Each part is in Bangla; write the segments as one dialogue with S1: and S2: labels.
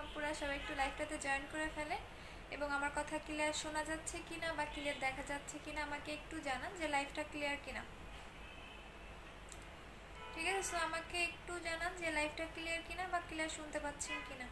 S1: আপুরা সবাই একটু লাইভটাতে জয়েন করে ফেলে এবং আমার কথা ক্লিয়ার শোনা যাচ্ছে কিনা বা ক্লিয়ার দেখা যাচ্ছে কিনা আমাকে একটু জানান যে লাইভটা ক্লিয়ার কিনা। ঠিক আছে, সো আমাকে একটু জানান যে লাইভটা ক্লিয়ার কিনা বা ক্লিয়ার শুনতে পাচ্ছেন কিনা।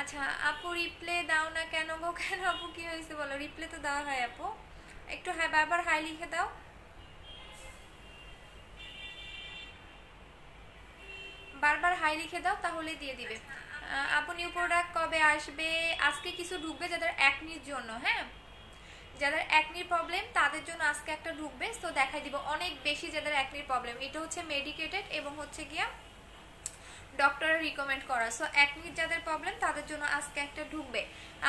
S1: আচ্ছা আপু রিপ্লে দাও না কেন গো? কেন আপু কি হয়েছে বলো? রিপ্লে তো দেওয়া হয় আপু, একটু হ্যাঁ বারবার হাই লিখে দাও। বারবার হাই লিখে দাও তাহলে দিয়ে দিবে। আপু নিউ প্রোডাক্ট কবে আসবে? আজকে কিছু ঢুকবে যাদের একনির জন্য, হ্যাঁ যাদের একনির প্রবলেম তাদের জন্য আজকে একটা ঢুকবে, তো দেখাই দিব অনেক বেশি যাদের একনির প্রবলেম। এটা হচ্ছে মেডিকেটেড এবং হচ্ছে গিয়া ডক্টরের রিকমেন্ড করা, সো একনির যাদের প্রবলেম তাদের জন্য আজকে একটা ঢুকবে।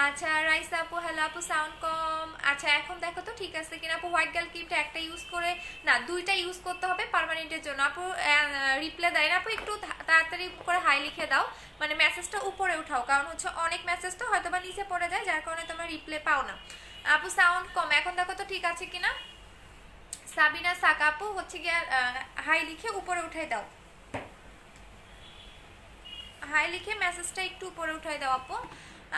S1: আচ্ছা রাইস আপু হ্যালো আপু সাউন্ড কম। আচ্ছা এখন দেখো তো ঠিক আছে কিনা আপু। হোয়াইট গার্ল ক্রিমটা একটা ইউজ করে না দুইটা ইউজ করতে হবে পার্মানেন্টের জন্য। আপু রিপ্লে দেয় না আপু, একটু তাড়াতাড়ি করে হাই লিখে দাও, মানে মেসেজটা উপরে উঠাও, কারণ হচ্ছে অনেক মেসেজ তো হয়তো বা নিচে পড়ে যায় যার কারণে তোমরা রিপ্লে পাও না। আপু সাউন্ড কম, এখন দেখো তো ঠিক আছে কিনা। সাবিনা সাকা আপু হচ্ছে গিয়া হাই লিখে উপরে উঠাই দাও, হাই লিখে মেসেজটা একটু উপরে উঠাই দাও আপু।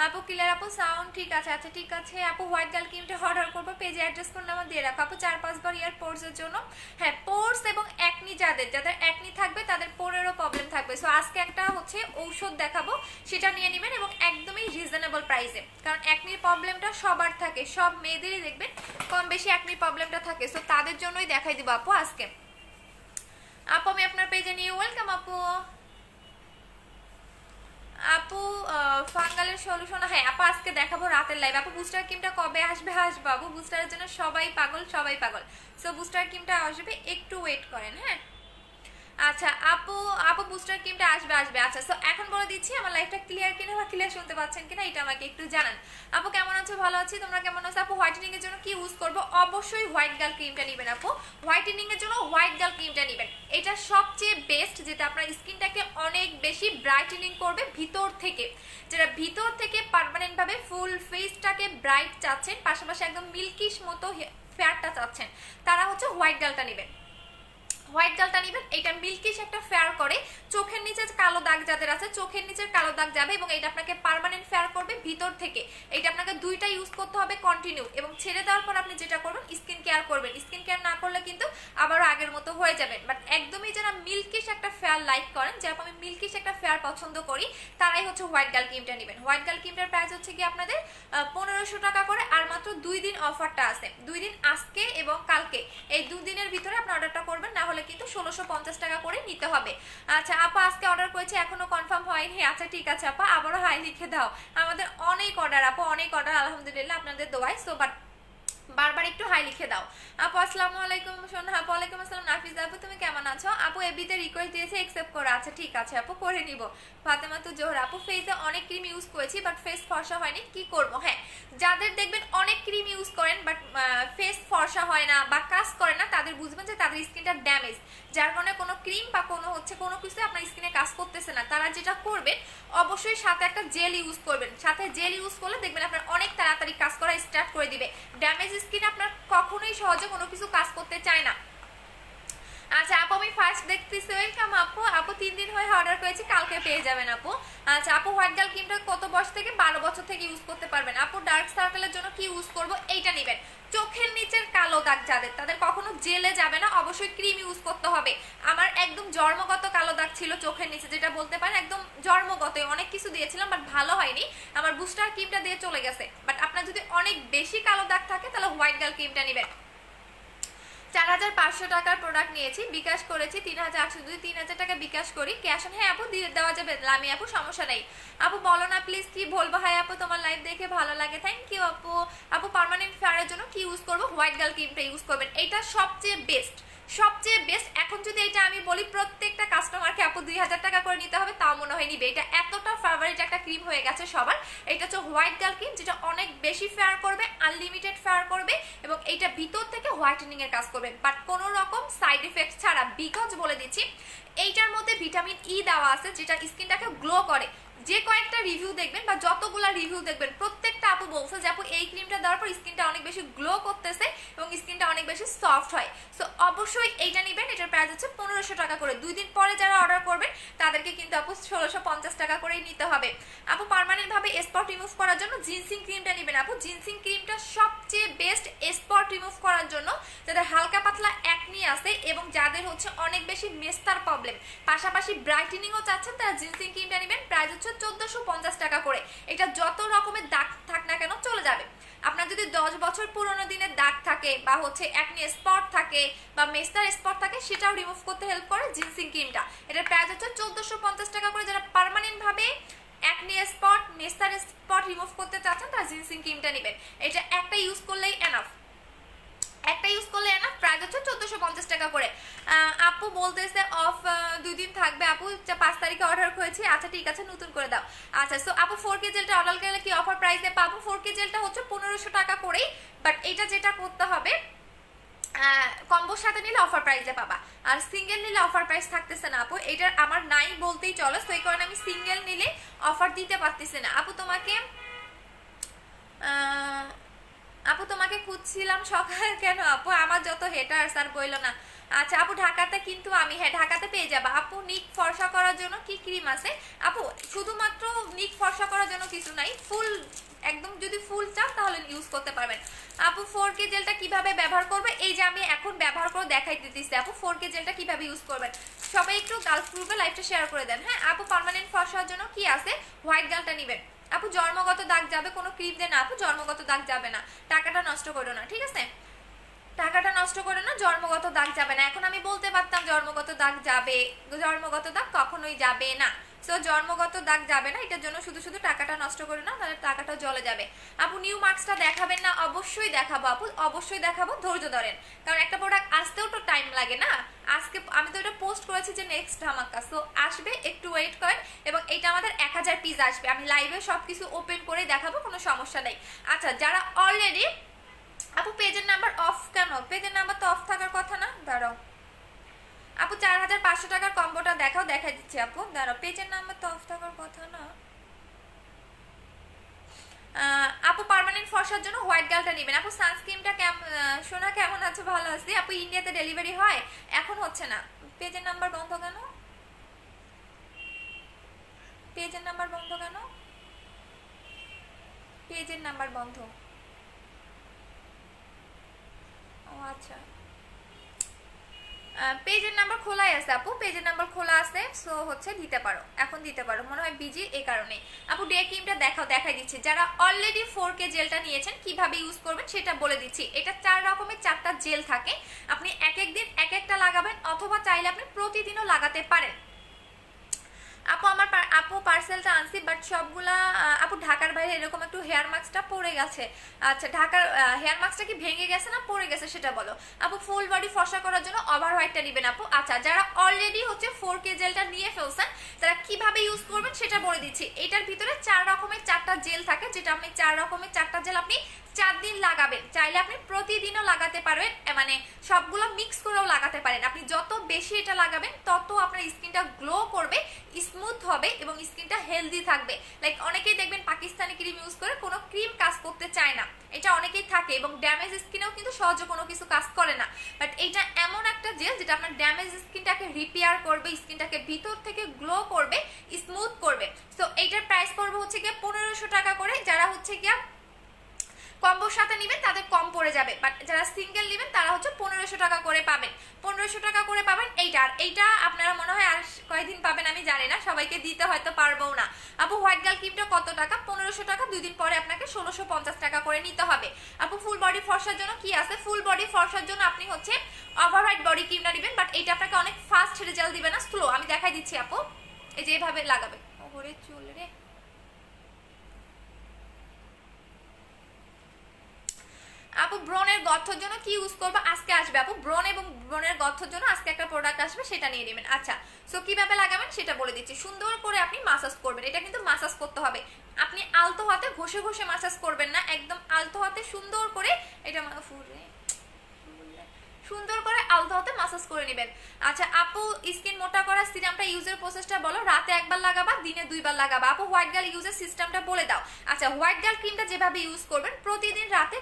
S1: আপু ক্লিয়ার আপু সাউন্ড ঠিক আছে। আচ্ছা ঠিক আছে আপু, হোয়াইট গার্ল ক্রিমটা অর্ডার করবো, পেজে অ্যাড্রেস ফোন নাম্বার দিয়ে রাখো আপু। 4-5 বার ইয়ার পোর্সের জন্য, হ্যাঁ পোর্স এবং একনি যাদের যাদের একনি থাকবে তাদের পোরেরও প্রবলেম থাকবে, সো আজকে একটা হচ্ছে ঔষধ দেখাবো, সেটা নিয়ে নেবেন এবং একদমই রিজনেবল প্রাইসে, কারণ একনির প্রবলেমটা সবার থাকে, সব মেয়েদেরই দেখবেন কম বেশি একনির প্রবলেমটা থাকে, সো তাদের জন্যই দেখাই দিব আপু আজকে। আপু আমি আপনার পেজে নিয়ে ওয়েলকাম আপু। আপু ফাঙ্গালের সলিউশন, হ্যাঁ আপু আজকে দেখাবো রাতের লাইভ। আপু বুস্টার ক্রিমটা কবে আসবে? আসবে আপু, বুস্টারের জন্য সবাই পাগল, সবাই পাগল, সো বুস্টার ক্রিমটা আসবে, একটু ওয়েট করেন হ্যাঁ। আচ্ছা আপু, আপু বুস্টার ক্রিমটা আসবে আসবে। আচ্ছা সো এখন বলে দিচ্ছি আমার লাইফটা ক্লিয়ার কিনা বা ক্লিয়ার শুনতে পাচ্ছেন কিনা এটা আমাকে একটু জানান। আপু কেমন আছো? ভালো আছি, তোমরা কেমন আছো? আপু হোয়াইটেনিং এর জন্য কি ইউজ করব? অবশ্যই হোয়াইট গার্ল ক্রিমটা নেবেন আপু। হোয়াইটেনিং এর জন্য হোয়াইট গার্ল ক্রিমটা নেবেন, এটা সবচেয়ে বেস্ট, যেটা আপনার স্কিনটাকে অনেক বেশি ব্রাইটেনিং করবে ভিতর থেকে, যেটা ভিতর থেকে পার্মানেন্ট ভাবে ফুল ফেসটাকে ব্রাইট চাচ্ছেন, পাশাপাশি একদম মিল্কিশ মতো ফেয়ারটা চাচ্ছেন, তারা হচ্ছে হোয়াইট গার্লটা নেবেন। হোয়াইট গালটা নেবেন, এটা মিল্কিশ একটা ফেয়ার করে, চোখের নিচে কালো দাগ যাদের আছে চোখের নিচের কালো দাগ যাবে এবং এটা আপনাকে পার্মানেন্ট ফেয়ার করবে ভিতর থেকে। এটা আপনাকে দুইটা ইউজ করতে হবে কন্টিনিউ, এবং ছেড়ে দেওয়ার পর আপনি যেটা করবেন স্কিন কেয়ার করবেন, স্কিন কেয়ার না করলে কিন্তু আবারও আগের মতো হয়ে যাবেন। বাট একদমই যারা মিল্কিশ একটা ফেয়ার লাইক করেন, যেরকম আমি মিল্কিশ একটা ফেয়ার পছন্দ করি, তারাই হচ্ছে হোয়াইট গার্ল ক্রিমটা নেবেন। হোয়াইট গার্ল ক্রিমটার প্রাইস হচ্ছে কি আপনাদের 1500 টাকা করে, আর মাত্র 2 দিন অফারটা আছে, 2 দিন আজকে এবং কালকে, এই 2 দিনের ভিতরে আপনি অর্ডারটা করবেন, না হলে কিন্তু 1650 টাকা করে নিতে হবে। আচ্ছা আপা আজকে অর্ডার করেছি এখনো কনফার্ম হয়নি। আচ্ছা ঠিক আছে আপা, আবারও হাই লিখে দাও। আমাদের অনেক অর্ডার আপু, অনেক অর্ডার আলহামদুলিল্লাহ আপনাদের দোয়ায়, সো বাট বারবার একটু হাই লিখে দাও। আপু আসসালামু আলাইকুম সোনা আপু। ওয়ালাইকুম আসসালাম নাফিস আপু, তুমি কেমন আছো? আপু এবিতে রিকোয়েস্ট দিয়েছে, অ্যাকসেপ্ট করো। আচ্ছা ঠিক আছে আপু করে নিব। ফাতেমা তো জোহরা আপু ফেসে অনেক ক্রিম ইউজ করেছি বাট ফেস ফর্সা হয়নি, কি করব? হ্যাঁ যাদের দেখবেন অনেক ক্রিম ইউজ করেন বাট ফেস ফর্সা হয় না বা কাজ করে না, তাদের বুঝবেন যে তাদের স্কিনটা ড্যামেজ, যার কারণে কোনো ক্রিম বা কোনো হচ্ছে কোনো কিছু আপনার স্কিনে কাজ করতেছে না। তারা যেটা করবেন অবশ্যই সাথে একটা জেল ইউজ করবেন, সাথে জেল ইউজ করলে দেখবেন আপনার অনেক তাড়াতাড়ি কাজ করা স্টার্ট করে দিবে। ড্যামেজ স্কিন আপনার কখনোই সহজে কোনো কিছু কাজ করতে চায় না। আচ্ছা আপু আমি ফার্স্ট দেখতেছি, ওয়েলকাম আপু। আপু 3 দিন হয়ে অর্ডার করেছি, কালকে পেয়ে যাবেন আপু। আচ্ছা আপু হোয়াইট গার্ল ক্রিমটা কত বয়স থেকে? 12 বছর থেকে ইউজ করতে পারবেন আপু। ডার্ক সার্কেলের জন্য কি ইউজ করব? এইটা নেবেন। চোখের নিচের কালো দাগ যাদের, তাদের কখনো জেলে যাবে না, অবশ্যই ক্রিম ইউজ করতে হবে। আমার একদম জন্মগত কালো দাগ ছিল চোখের নিচে, যেটা বলতে পারেন একদম জন্মগত, অনেক কিছু দিয়েছিলাম বাট ভালো হয়নি, আমার বুস্টার ক্রিমটা দিয়ে চলে গেছে। বাট আপনার যদি অনেক বেশি কালো দাগ থাকে তাহলে হোয়াইট গার্ল ক্রিমটা নেবেন। 4500 টাকার প্রোডাক্ট নিয়েছি, বিকাশ করেছি 3800, যদি 3000 টাকা বিকাশ করি ক্যাশ অন, হ্যাঁ আপু দিয়ে দেওয়া যাবে লামি আপু, সমস্যা নেই। আপু বলো না প্লিজ কি বলবো? হ্যাঁ আপু তোমার লাইভ দেখে ভালো লাগে, থ্যাংক ইউ আপু। আপু পার্মানেন্ট ফেয়ারের জন্য কি ইউজ করবো? হোয়াইট গার্ল ক্রিমটা ইউজ করবেন, এটা সবচেয়ে বেস্ট, সবচেয়ে বেস্ট। এখন যদি এটা আমি বলি প্রত্যেকটা কাস্টমারকে আপু 2000 টাকা করে নিতে হবে, তাও মনে হয় নিবে। এটা এতটা ফেভারিট একটা ক্রিম হয়ে গেছে সবার। এটা হচ্ছে হোয়াইট গার্ল ক্রিম, যেটা অনেক বেশি ফেয়ার করবে, আনলিমিটেড ফেয়ার করবে এবং এইটা ভিতর থেকে হোয়াইটেনিং এর কাজ করবে বাট কোনো রকম সাইড এফেক্ট ছাড়া। বিকজ বলে দিচ্ছি এইটার মধ্যে ভিটামিন ই দেওয়া আছে, যেটা স্কিনটাকে গ্লো করে, যে কয়েকটা রিভিউ দেখবেন বা যতগুলা রিভিউ দেখবেন প্রত্যেকটা আপু বলছে যে আপু এই ক্রিমটা দেওয়ার পর স্কিনটা অনেক বেশি গ্লো করতেছে এবং স্কিনটা অনেক বেশি সফট হয়। সো অবশ্যই এইটা নেবেন। এটার প্রাইস হচ্ছে 1500 টাকা করে। 2 দিন পরে যারা অর্ডার করবেন তাদেরকে কিন্তু আপু 1650 টাকা করেই নিতে হবে। আপু পার্মানেন্ট ভাবে স্পট রিমুভ করার জন্য জিনসিং ক্রিমটা নেবেন আপু। জিনসিং ক্রিমটা সবচেয়ে বেস্ট স্পট রিমুভ করার জন্য, যাদের হালকা পাতলা একনি আছে এবং যাদের হচ্ছে অনেক বেশি মেস্তার প্রবলেম, পাশাপাশি ব্রাইটেনিংও চাচ্ছেন, তারা জিনসিং ক্রিমটা নেবেন। প্রাইস হচ্ছে 1450 টাকা করে। এটা যত রকমের দাগ থাক না কেন চলে যাবে। আপনার যদি 10 বছর পুরনো দিনের দাগ থাকে বা হচ্ছে একনি স্পট থাকে বা মেস্তার স্পট থাকে, সেটাও রিমুভ করতে হেল্প করে জিনসিং ক্রিমটা। এটার প্রাইস হচ্ছে 1450 টাকা করে। যারা পার্মানেন্ট ভাবে একনি স্পট মেস্তার স্পট রিমুভ করতে চাচ্ছেন তারা জিনসিং ক্রিমটা নেবেন। এটা একটা ইউজ করলেই এনাফ, একটা ইউজ করলে এনাফ। প্রাইস হচ্ছে 1450 টাকা করে। আপু বলতেছে অফ 2 দিন থাকবে আপু, 5 তারিখে অর্ডার করেছি। আচ্ছা ঠিক আছে, নতুন করে দাও। আচ্ছা সো আপু 4K জেলটা অর্ডার করলে কি অফার প্রাইসে পাবো? 4K জেলটা হচ্ছে 1500 টাকা করেই, বাট এটা যেটা করতে হবে কম্বোর সাথে নিলে অফার প্রাইসে পাবা, আর সিঙ্গেল নিলে অফার প্রাইস থাকতেছে না আপু। এটা আমার নাই বলতেই চলো, তো এই কারণে আমি সিঙ্গেল নিলে অফার দিতে পারতেছি না আপু। তোমাকে খুঁজছিলাম সকালে। কেন আপু? আমার যত হেটার্স আর বইল না। আচ্ছা আপু ঢাকাতে কিন্তু আমি, হ্যাঁ ঢাকাতে পেয়ে যাবা আপু। নিক ফর্সা করার জন্য কি ক্রিম আছে আপু? শুধুমাত্র নিক ফর্সা করার জন্য কিছু নাই, ফুল একদম যদি ফুল চান তাহলে ইউজ করতে পারবেন আপু। 4K জেলটা কিভাবে ব্যবহার করবে? এই যে আমি এখন ব্যবহার করে দেখাই দিতেছি আপু 4K জেলটা কিভাবে ইউজ করবেন। সবাই একটু গার্লস গ্রুপে লাইভটা শেয়ার করে দেন। হ্যাঁ আপু পার্মানেন্ট ফর্সার জন্য কি আছে? হোয়াইট গালটা নেবেন আপু। জন্মগত দাগ যাবে, কোনো ক্রিম দিয়ে না আপু, জন্মগত দাগ যাবে না। টাকাটা নষ্ট করো না, ঠিক আছে? টাকাটা নষ্ট করে না, জন্মগত দাগ যাবে না। এখন আমি বলতে পারতাম জন্মগত দাগ যাবে, জন্মগত দাগ কখনোই যাবে না। সো জন্মগত দাগ যাবে না, এটার জন্য শুধু শুধু টাকাটা নষ্ট করে না, তাহলে টাকাটা জলে যাবে আপু। নিউ মার্কসটা দেখাবেন না? অবশ্যই দেখাবো আপু, অবশ্যই দেখাবো। ধৈর্য ধরেন, কারণ একটা প্রোডাক্ট আসতেও তো টাইম লাগে না। আজকে আমি তো এটা পোস্ট করেছি যে নেক্সট ধামাকা, সো আসবে, একটু ওয়েট করেন। এবং এটা আমাদের 1000 পিস আসবে। আমি লাইভে সবকিছু ওপেন করে দেখাবো, কোনো সমস্যা নেই। আচ্ছা যারা অলরেডি আপু পেজের নাম্বার অফ কেন? পেজের নাম্বার তো অফ থাকার কথা না। দাঁড়াও আপু 4500 টাকার কম্বোটা দেখাও, দেখাই দিচ্ছি আপু। দাঁড়াও, পেজের নাম্বার তো অফ থাকার কথা না আপু। পার্মানেন্ট ফর্সার জন্য হোয়াইট গালটা নেবেন আপু। সানস্ক্রিনটা সোনা কেমন আছে? ভালো আছি আপু। ইন্ডিয়াতে ডেলিভারি হয়? এখন হচ্ছে না। পেজের নাম্বার বন্ধ কেন? পেজের নাম্বার বন্ধ কেন? পেজের নাম্বার বন্ধ। ও আচ্ছা, পেজের নাম্বার খোলাই আছে আপু, পেজের নাম্বার খোলা আছে। সো হচ্ছে দিতে পারো, এখন দিতে পারো। মনে হয় বিজি, এই কারণে। আপু ডে ক্রিমটা দেখাও, দেখাই দিচ্ছি। যারা অলরেডি 4K জেলটা নিয়েছেন কিভাবে ইউজ করবেন সেটা বলে দিচ্ছি। এটা 4 রকমের 4টা জেল থাকে। আপনি এক এক দিন এক একটা লাগাবেন, অথবা চাইলে আপনি প্রতিদিনও লাগাতে পারেন আপু। আপু পার্সেলটা আনছি, বাট সবগুলা আপু ঢাকার বাইরে এরকম একটু হেয়ার মাস্কটা পড়ে গেছে। আচ্ছা ঢাকার হেয়ার মাস্কটা কি ভেঙে গেছে না পড়ে গেছে সেটা বলো আপু। ফুল বডি ফর্সা করার জন্য ওভার হোয়াইটটা নেবেন আপু। আচ্ছা যারা অলরেডি হচ্ছে 4K জেলটা নিয়ে ফেলছেন, তারা কিভাবে ইউজ করবেন সেটা বলে দিচ্ছি। এটার ভিতরে 4 রকমের 4টা জেল থাকে, যেটা আপনি 4 রকমের 4টা জেল আপনি 4 দিন লাগাবেন। চাইলে আপনি প্রতিদিনও লাগাতে পারবেন, মানে সবগুলো মিক্স করেও লাগাতে পারেন। আপনি যত বেশি এটা লাগাবেন তত আপনার স্কিনটা গ্লো করবে, স্মুথ হবে এবং স্কিনটা হেলদি থাকবে। লাইক অনেকেই দেখবেন পাকিস্তানি ক্রিম ইউজ করে, কোনো ক্রিম কাজ করতে চায় না, এটা অনেকেই থাকে। এবং ড্যামেজ স্কিনেও কিন্তু সহজে কোনো কিছু কাজ করে না। বাট এটা এমন একটা জেল যেটা আপনার ড্যামেজ স্কিনটাকে রিপেয়ার করবে, স্কিনটাকে ভিতর থেকে গ্লো করবে, স্মুথ করবে। সো এইটার প্রাইস পড়বে হচ্ছে গিয়ে 1500 টাকা করে। যারা হচ্ছে গিয়া কম্বোর সাথে নেবেন তাদের কম পড়ে যাবে, বাট যারা সিঙ্গেল নেবেন তারা হচ্ছে 1500 টাকা করে পাবেন। 1500 টাকা করে পাবেন এইটা। আর এইটা আপনারা মনে হয় আর কয়দিন পাবেন আমি জানি না, সবাইকে দিতে হয়তো পারবো না আপু। হোয়াইট গার্ল ক্রিমটা কত টাকা? 1500 টাকা। 2 দিন পরে আপনাকে 1650 টাকা করে নিতে হবে আপু। ফুল বডি ফর্সার জন্য কি আছে? ফুল বডি ফর্সার জন্য আপনি হচ্ছে ওভার হোয়াইট বডি ক্রিমটা নেবেন, বাট এইটা আপনাকে অনেক ফাস্ট রেজাল্ট দিবে না, স্লো। আমি দেখাই দিচ্ছি আপু, এই যে এভাবে লাগাবেন। ওরে চুল রে আপু। ব্রনের গর্থর জন্য কি ইউজ করবো? আজকে আসবে আপু। ব্রন এবং ব্রনের গর্থর জন্য আজকে একটা প্রোডাক্ট আসবে, সেটা নিয়ে নেবেন। আচ্ছা সো কিভাবে লাগাবেন সেটা বলে দিচ্ছি। সুন্দর করে আপনি মাসাজ করবেন, এটা কিন্তু মাসাজ করতে হবে। আপনি আলতো হাতে ঘষে ঘষে মাসাজ করবেন না, একদম আলতো হাতে সুন্দর করে এটা সুন্দর করে আলতো হাতে মাসাজ করে নেবেন। আচ্ছা আপু, স্কিন মোটা করার সিরামটা ইউজের প্রসেসটা বলো। রাতে একবার লাগাবা, দিনে 2বার লাগাবা। আপু হোয়াইট গার্ল ইউজের সিস্টেমটা বলে দাও। আচ্ছা হোয়াইট গার্ল ক্রিমটা যেভাবে ইউজ করবেন, প্রতিদিন রাতে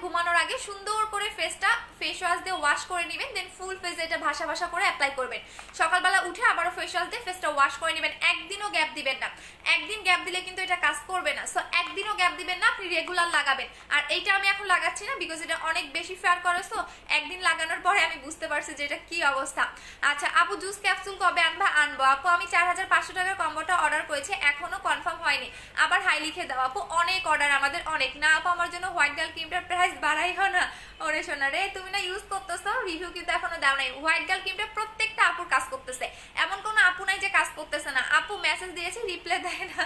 S1: ঘুমানোর আগে সুন্দর করে ফেসটা ফেস ওয়াশ দিয়ে ওয়াশ করে নেবেন। দেন ফুল ফেসে এটা ভাসা ভাসা করে অ্যাপ্লাই করবেন। সকালবেলা উঠে আবারও ফেস ওয়াশ দিয়ে ফেসটা ওয়াশ করে নেবেন। একদিনও গ্যাপ দিবেন না। একদিন গ্যাপ দিলে কিন্তু এটা কাজ করবে না। সো একদিনও গ্যাপ দিবেন না, আপনি রেগুলার লাগাবেন। আর এইটা আমি এখন লাগাচ্ছি না বিকজ এটা অনেক বেশি ফেয়ার করে। সো একদিন লাগানোর পরে আমি বুঝতে পারছি যে এটা কি অবস্থা। আচ্ছা আপু, জুস ক্যাপসুল কবে আনবা? আনবো আপু। আমি 4500 টাকার কম্বোটা অর্ডার করেছি, এখনো কনফার্ম হয়নি। আবার হাই লিখে দাও আপু। অনেক অর্ডার আমাদের, অনেক না আপু। আমার জন্য হোয়াইট গার্ল ক্রিমটার প্রাইস বাড়াইও না। ওরে সোনা রে, তুমি না ইউজ করতেছো, রিভিউ কিন্তু এখনো দাও নাই। হোয়াইট গার্ল ক্রিমটা প্রত্যেকটা আপুর কাজ করতেছে, এমন কোনো আপু নাই যে কাজ করতেছে না। আপু মেসেজ দিয়েছি, রিপ্লাই দেয় না।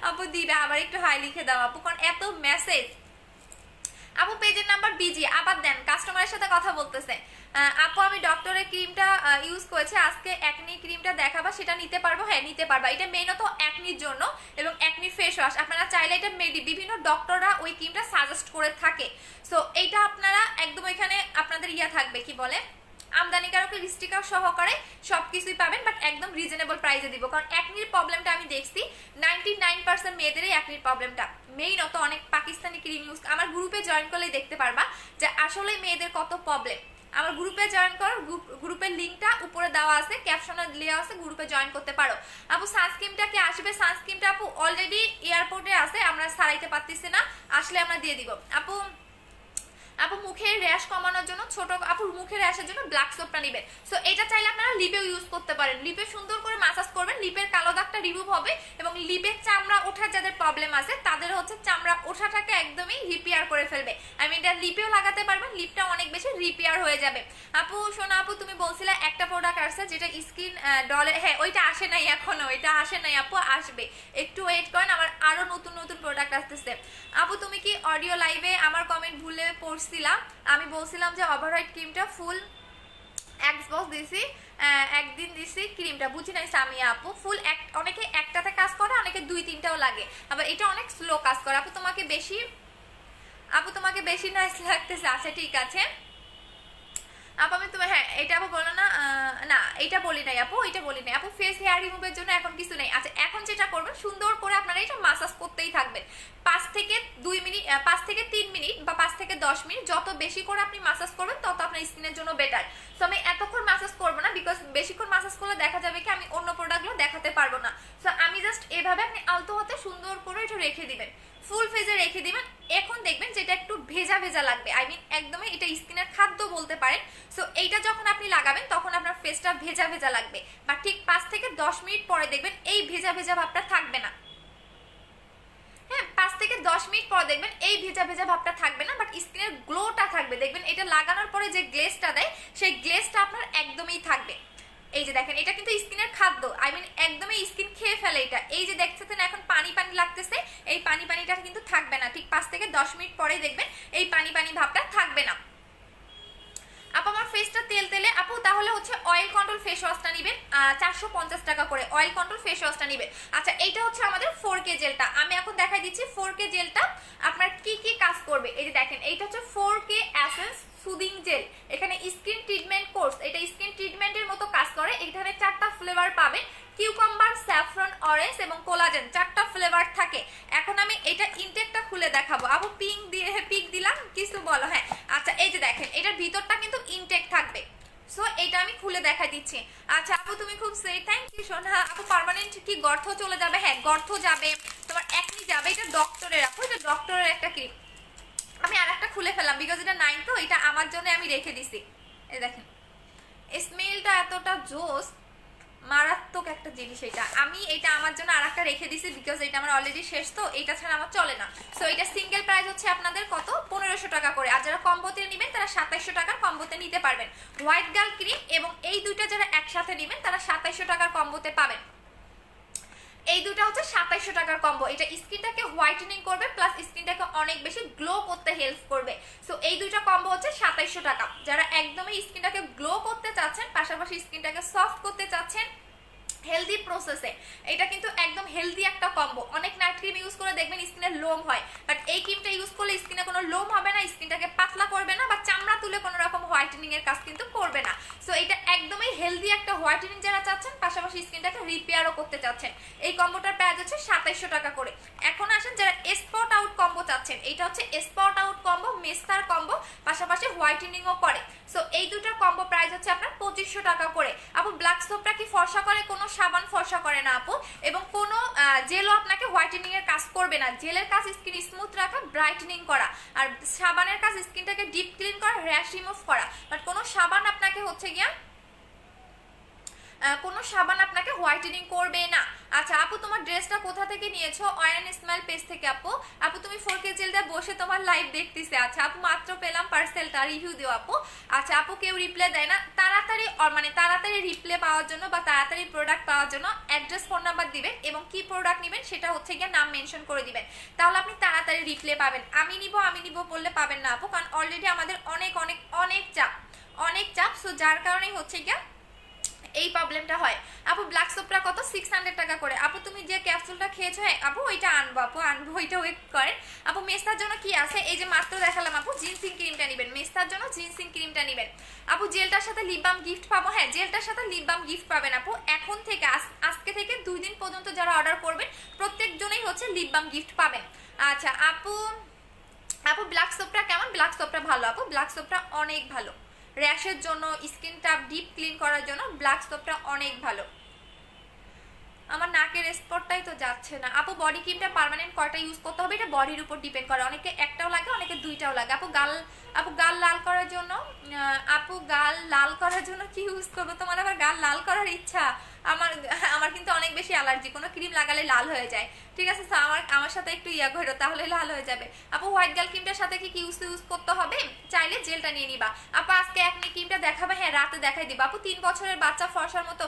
S1: আপু দিবে, আবার একটু হাই লিখে দাও আপু, কারণ এত মেসেজ। আপু পেজের নাম্বার বিজি, আবার দেন, কাস্টমারের সাথে কথা বলতেছে। আপু আমি ডক্টরের ক্রিমটা ইউজ করেছি, আজকে একনি ক্রিমটা দেখাবা, সেটা নিতে পারবো? হ্যাঁ নিতে পারবা। এটা মেইনত একনির জন্য এবং একনি ফেস ওয়াশ। আপনারা চাইলে এটা বিভিন্ন ডক্টররা ওই ক্রিমটা সাজেস্ট করে থাকে। সো এইটা আপনারা একদম এখানে আপনাদের ইয়া থাকবে, কি বলে, আমদানিকারকের স্টিকার সহকারে সবকিছুই পাবেন, বাট একদম রিজনেবল প্রাইসে দিব। কারণ একনির প্রবলেমটা আমি দেখছি 99% মেয়েদেরই একনির প্রবলেমটা। মেইনত অনেক পাকিস্তানি ক্রিম ইউজ, আমার গ্রুপে জয়েন করলেই দেখতে পারবা যে আসলে মেয়েদের কত প্রবলেম। আমার গ্রুপে জয়েন করো, গ্রুপের লিঙ্কটা উপরে দেওয়া আছে, ক্যাপশনে দেওয়া আছে, গ্রুপে জয়েন করতে পারো। আপু সানস্ক্রিনটা কি আসবে? সানস্ক্রিনটা আপু অলরেডি এয়ারপোর্টে আছে, আমরা ছাড়াইতে পারতেছি না, আসলে আমরা দিয়ে দিব। আপু মুখের র্যাশ কমানোর জন্য ছোট আপু মুখের র্যাশের জন্য ব্ল্যাক সোপটা নেবেন। সো এটা চাইলে আপনারা লিপেও ইউজ করতে পারেন। লিপে সুন্দর করে মাসাজ করবেন, লিপের কালো দাগটা রিমুভ হবে এবং লিপের চামড়া ওঠার যাদের প্রবলেম আছে তাদের হচ্ছে চামড়া ওঠাটাকে একদমই রিপেয়ার করে ফেলবে। আমি এটা লিপেও লাগাতে পারবেন, লিপটা অনেক বেশি রিপেয়ার হয়ে যাবে। আপু শোনো আপু, তুমি বলছিলে একটা প্রোডাক্ট আসছে যেটা স্কিন ডলে, হ্যাঁ ওইটা আসে নাই এখনো, ওইটা আসে নাই আপু, আসবে, একটু ওয়েট করেন, আমার আরো নতুন নতুন প্রোডাক্ট আসতেছে। আপু তুমি কি অডিও লাইভে আমার কমেন্ট ভুলে পড়ছিলাম? আমি বলছিলাম যে ওভারনাইট ক্রিমটা ফুল এক্সবক্স দিছি, একদিন দিছি ক্রিমটা, বুঝি নাই সামিয়া আপু। ফুল অনেকে একটাতে কাজ করে, অনেকে 2-3টাও লাগে, আবার এটা অনেক স্লো কাজ করে। আপু তোমাকে বেশি নাইস লাগতেছে। আচ্ছা ঠিক আছে আপু, আমি তুমি, হ্যাঁ এটা আপু বলো না, না এটা বলি নাই আপু, এটা বলি নাই আপু। ফেস হেয়ার রিমুভের জন্য এখন কিছু নেই। আচ্ছা এখন যেটা করবেন, সুন্দর করে আপনারা এটা মাসাজ করতেই থাকবেন 5 থেকে 3 মিনিট বা 5 থেকে 10 মিনিট, যত বেশি করে আপনি মাসাজ করবেন তত আপনার স্কিনের জন্য বেটার। সো আমি এতক্ষণ মাসাজ করবো না, বিকজ বেশিক্ষণ মাসাজ করলে দেখা যাবে কি আমি অন্য প্রোডাক্টগুলো দেখাতে পারবো না। সো আমি জাস্ট এভাবে আপনি আলতো হাতে সুন্দর করে এটা রেখে দিবেন, ফুল ফেজে রেখে দিবেন। এখন দেখবেন যেটা একটু ভেজা ভেজা লাগবে, আই মিন একদমই এটা স্কিনের খাদ্য বলতে পারেন। সো এইটা যখন আপনি লাগাবেন তখন আপনার ফেসটা ভেজা ভেজা লাগবে, বা ঠিক 5 থেকে 10 মিনিট পরে দেখবেন এই ভেজা ভেজা ভাবটা থাকবে না। হ্যাঁ 5 থেকে 10 মিনিট পর দেখবেন এই ভেজা ভেজা ভাবটা থাকবে না, বাট স্কিনের গ্লোটা থাকবে। দেখবেন এটা লাগানোর পরে যে গ্লেজটা দেয় সেই গ্লেজটা আপনার একদমই থাকবে। এই যে দেখেন, এটা কিন্তু স্কিনের খাদ্য, আই মিন একদমই স্কিন খেয়ে ফেলে এটা। এই যে দেখতেছেন এখন পানি পানি লাগতেছে, এই পানি পানিটা কিন্তু থাকবে না। ঠিক 5 থেকে 10 মিনিট পরেই দেখবেন এই পানি পানি ভাবটা থাকবে না। আপু আমার ফেসটা তেল তেলে, আপু তাহলে হচ্ছে অয়েল কন্ট্রোল ফেস ওয়াশটা নেবেন 450 টাকা করে, অয়েল কন্ট্রোল ফেস ওয়াশটা নেবেন। আচ্ছা এইটা হচ্ছে আমাদের 4K জেলটা, আমি এখন দেখাই দিচ্ছি 4K জেলটা আপনার কি কি কাজ করবে। এই যে দেখেন, এইটা হচ্ছে 4K এসেন্স সুদিং জেল। এখানে স্কিন ট্রিটমেন্ট কোর্স, এটা স্কিন ট্রিটমেন্টের মতো কাজ করে। এখানে 4টা ফ্লেভার পাবেন, কিউকাম্বার, স্যাফরন, অরেঞ্জ এবং কোলাজেন, 4টা ফ্লেভার থাকে। এখন আমি এটা ইনটেকটা খুলে দেখাবো। আপু পিঙ্ক দিয়ে পিক দিলাম, কিছু বলো। হ্যাঁ আচ্ছা এই যে দেখেন, এটার ভিতরটা কিন্তু ইনটেক থাকবে। সো এটা আমি খুলে দেখাই দিচ্ছি। আচ্ছা আপু তুমি খুব সুইট, থ্যাংক ইউ সোনা। আপু পার্মানেন্ট কি গর্ত চলে যাবে? হ্যাঁ গর্ত যাবে, তোমার একনি যাবে। এটা ডক্টরের, আপু এটা ডক্টরের একটা ক্রিম। আমি আর একটা খুলে ফেললাম বিকজ এটা নাই, তো এটা আমার জন্য আমি রেখে দিছি। এই দেখেন স্মেলটা এতটা জোস, মারাত্মক একটা জিনিস। এটা আমার জন্য আর একটা রেখে দিছি বিকজ এটা আমার অলরেডি শেষ, তো এটা ছাড়া আমার চলে না। সো এটা সিঙ্গেল প্রাইস হচ্ছে আপনাদের কত, 1500 টাকা করে। আর যারা কম্বোতে নেবেন তারা 2700 টাকার কম্বোতে নিতে পারবেন। হোয়াইট গার্ল ক্রিম এবং এই দুইটা যারা একসাথে নেবেন তারা 2700 টাকার কম্বোতে পাবেন। এই দুটো হচ্ছে 2700 টাকার কম্বো। এটা স্কিনটাকে হোয়াইটেনিং করবে প্লাস স্কিনটাকে অনেক বেশি গ্লো করতে হেল্প করবে। সো এই দুইটা কম্বো হচ্ছে 2700 টাকা। যারা একদমই স্কিনটাকে গ্লো করতে চাচ্ছেন, পাশাপাশি স্কিনটাকে সফট করতে চাচ্ছেন হেলদি প্রসেসে, এটা কিন্তু একদম হেলদি একটা কম্বো। অনেক নাইট ক্রিম ইউজ করে দেখবেন স্কিনের লোম হয়, বাট এই ক্রিমটা ইউজ করলে স্কিনে কোনো লোম হবে না, স্কিনটাকে পাতলা করবে না বা চামড়া হবে না। সো এটা একদমই হেলদি একটা হোয়াইটেনিং যারা চাচ্ছেন, পাশাপাশি স্কিনটাকে রিপেয়ারও করতে চাচ্ছেন, এই কম্বোটার প্রাইস হচ্ছে 2700 টাকা করে। এখন আসেন যারা স্পট আউট কম্বো চাচ্ছেন, এটা হচ্ছে স্পট আউট কম্বো, মেস্তার কম্বো, পাশাপাশি হোয়াইটেনিংও করে। সো এই দুটার কম্বো প্রাইস হচ্ছে আপনার 2500 টাকা করে। আপু ব্ল্যাক সোপটা কি ফর্সা করে? কোনো সাবান ফর্সা করে না আপু, এবং কোনো জেলও আপনাকে হোয়াইটেনিং এর কাজ করবে না। জেলের কাজ স্কিন স্মুথ রাখা, ব্রাইটেনিং করা, আর সাবানের কাজ স্কিনটাকে ডিপ ক্লিন করা, র্যাশ রিমুভ করা। বাট কোনো সাবান আপনাকে হচ্ছে গিয়া কোনো সাবান আপনাকে হোয়াইটেনিং করবে না। আচ্ছা আপু তোমার ড্রেসটা কোথা থেকে নিয়েছো? অয়ন স্মাইল পেজ থেকে আপু। আপু তুমি 4K জেলটা বসে তোমার লাইভ দেখতেছে। আচ্ছা আপু মাত্র পেলাম পার্সেলটা, রিভিউ দিও আপু। আচ্ছা আপু কেউ রিপ্লাই দেয় না, তাড়াতাড়ি মানে তাড়াতাড়ি রিপ্লাই পাওয়ার জন্য বা তাড়াতাড়ি প্রোডাক্ট পাওয়ার জন্য অ্যাড্রেস, ফোন নাম্বার দিবেন এবং কি প্রোডাক্ট নেবেন সেটা হচ্ছে গিয়ে নাম মেনশন করে দিবেন, তাহলে আপনি তাড়াতাড়ি রিপ্লাই পাবেন। আমি নিব বললে পাবেন না আপু, কারণ অলরেডি আমাদের অনেক অনেক অনেক চাপ। সো যার কারণেই হচ্ছে গিয়া এই প্রবলেমটা হয়। আপু ব্ল্যাক সোপটা কত? 600 টাকা করে। আপু তুমি যে ক্যাপসুলটা খেয়েছো, হ্যাঁ আপু ওইটা আনবো, আপু আনবো, ওইটা ওয়েট করেন। আপু মেস্তার জন্য কি আছে? এই যে মাত্র দেখালাম আপু, জিনসিং ক্রিমটা নেবেন, মেস্তার জন্য জিনসিং ক্রিমটা নেবেন। আপু জেলটার সাথে লিপ বাম গিফট পাবো? হ্যাঁ জেলটার সাথে লিপ বাম গিফট পাবেন আপু। এখন থেকে আজকে থেকে 2 দিন পর্যন্ত যারা অর্ডার করবেন প্রত্যেকজনেই হচ্ছে লিপ বাম গিফট পাবেন। আচ্ছা আপু ব্ল্যাক সোপটা কেমন? ব্ল্যাক সোপটা ভালো আপু, ব্ল্যাক সোপটা অনেক ভালো, র্যাশের জন্য, স্কিনটা ডিপ ক্লিন করার জন্য ব্ল্যাক সোপটা অনেক ভালো। আমার নাকের স্পটটাই তো যাচ্ছে না আপু। বডি ক্রিমটা পার্মানেন্ট কয়টা ইউজ করতে হবে? এটা বডির উপর ডিপেন্ড করে, অনেকে একটাও লাগে, অনেকে দুইটাও লাগে। আপু গাল লাল করার জন্য, আপু গাল লাল করার জন্য কি ইউজ করবো? তোমার আবার গাল লাল করার ইচ্ছা? আমার কিন্তু অনেক বেশি অ্যালার্জি, কোনো ক্রিম লাগালে লাল হয়ে যায়। ঠিক আছে, আমার সাথে একটু ঘোরো, তাহলে লাল হয়ে যাবে। আপু হোয়াইট গার্ল ক্রিমটার সাথে কি ইউজ করতে হবে? চাইলে জেলটা নিয়ে নিবা। আপু আজকে একনি ক্রিমটা দেখাবে? হ্যাঁ রাতে দেখাই দিবা আপু। 3 বছরের বাচ্চা ফর্সার মতো,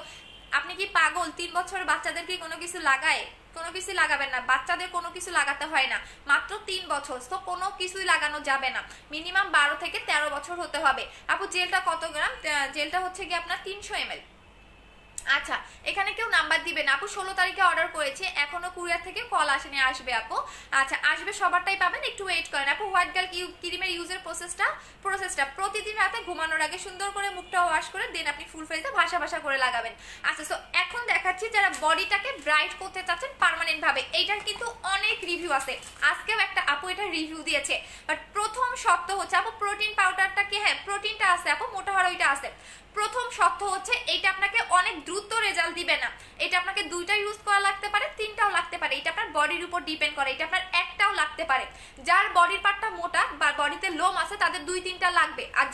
S1: আপনি কি পাগল? 3 বছরের বাচ্চাদের কি কোনো কিছু লাগায়? কোনো কিছু লাগাবেন না, বাচ্চাদের কোনো কিছু লাগাতে হয় না, মাত্র 3 বছর, তো কোনো কিছুই লাগানো যাবে না। মিনিমাম 12 থেকে 13 বছর হতে হবে। আপু জেলটা কত গ্রাম? জেলটা হচ্ছে কি আপনার 300 ml। আচ্ছা এখানে কেউ নাম্বার দিবেন আপু? 16 তারিখে অর্ডার করেছে, এখনো কুরিয়ার থেকে কল আসেনি, আসবে আপু। আচ্ছা আসবে, সবারটাই পাবেন, একটু ওয়েট করেন আপু। হোয়াইট গার্ল ক্রিমের ইউজের প্রসেসটা প্রতিদিন রাতে ঘুমানোর আগে সুন্দর করে মুখটা ওয়াশ করে দেন আপনি ফুল ফেসে ভাসা করে লাগাবেন। আচ্ছা সো এখন দেখাচ্ছি যারা বডিটাকে ব্রাইট করতে চাচ্ছেন পার্মানেন্ট ভাবে, এইটার কিন্তু অনেক রিভিউ আছে। আজকেও একটা আপু এটা রিভিউ দিয়েছে, বাট প্রথম শর্ত হচ্ছে আপু প্রোটিন পাউডারটা কি? হ্যাঁ প্রোটিনটা আছে আপু, মোটা হওয়ার ওইটা আছে। প্রথম শর্ত হচ্ছে এইটা আপনাকে অনেক দ্রুত রেজাল্ট দিবে না, এটা আপনাকে 2টা ইউজ করা লাগতে পারে, 3টাও লাগতে পারে, এটা আপনার বডির উপর ডিপেন্ড করে, এটা আপনার একটাও লাগতে পারে। যার বডির পার্টটা মোটা বা বডিতে লোম আছে তাদের 2-3টা লাগবে, আর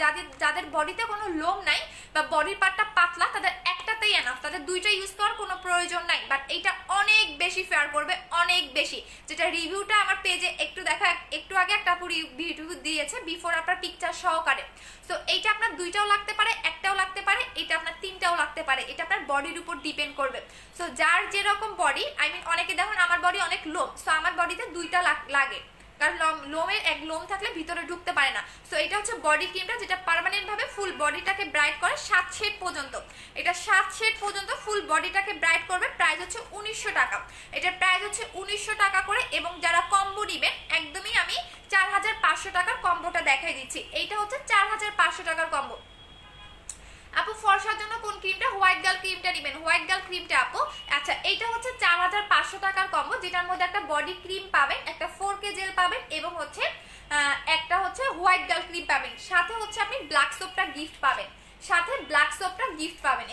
S1: যাদের বডিতে কোনো লোম নাই বা বডির পার্টটা পাতলা তাদের একটাতেই এনাফ, তাদের 2টা ইউজ করার কোনো প্রয়োজন নাই। বাট এইটা অনেক বেশি ফেয়ার করবে, অনেক বেশি। যেটা রিভিউটা আমার পেজে একটু আগে একটা রিভিউ দিয়েছে, বিফোর আপনার পিকচার সহকারে। সো এইটা আপনার 2টাও লাগতে পারে, একটাও লাগতে পারে, এটা আপনার 3টাও লাগতে পারে, এটা আপনার বডির উপর ডিপেন্ড করবে। সো যার যেরকম বডি, অনেকে দেখুন আমার বডি অনেক লোম, সো আমার বডিতে 2টা লাগে, কারণ লোমের এক লোম থাকলে ভিতরে ঢুকতে পারে না। সো এটা হচ্ছে বডি ক্রিমটা যেটা পার্মানেন্ট ভাবে ফুল বডিটাকে ব্রাইট করে 7 শেড পর্যন্ত, এটা 7 শেড পর্যন্ত ফুল বডিটাকে ব্রাইট করবে। প্রাইস হচ্ছে 1900 টাকা, এটার প্রাইস হচ্ছে 1900 টাকা করে। এবং যারা কম্বো নিবেন একদমই আমি 4500 টাকার কম্বোটা দেখাই দিচ্ছি, এইটা হচ্ছে 4500 টাকার কম্বো। আপু ফর্সার জন্য কোন ক্রিমটা? হোয়াইট গার্ল ক্রিমটা নেবেন, হোয়াইট গার্ল ক্রিমটা আপু। আচ্ছা এইটা হচ্ছে 4500 টাকার কম্বো, যেটার মধ্যে একটা বডি ক্রিম পাবেন, একটা 4K জেল পাবেন এবং হচ্ছে একটা হচ্ছে হোয়াইট গার্ল ক্রিম পাবেন, সাথে হচ্ছে আপনি ব্ল্যাক সোপটা গিফট পাবেন,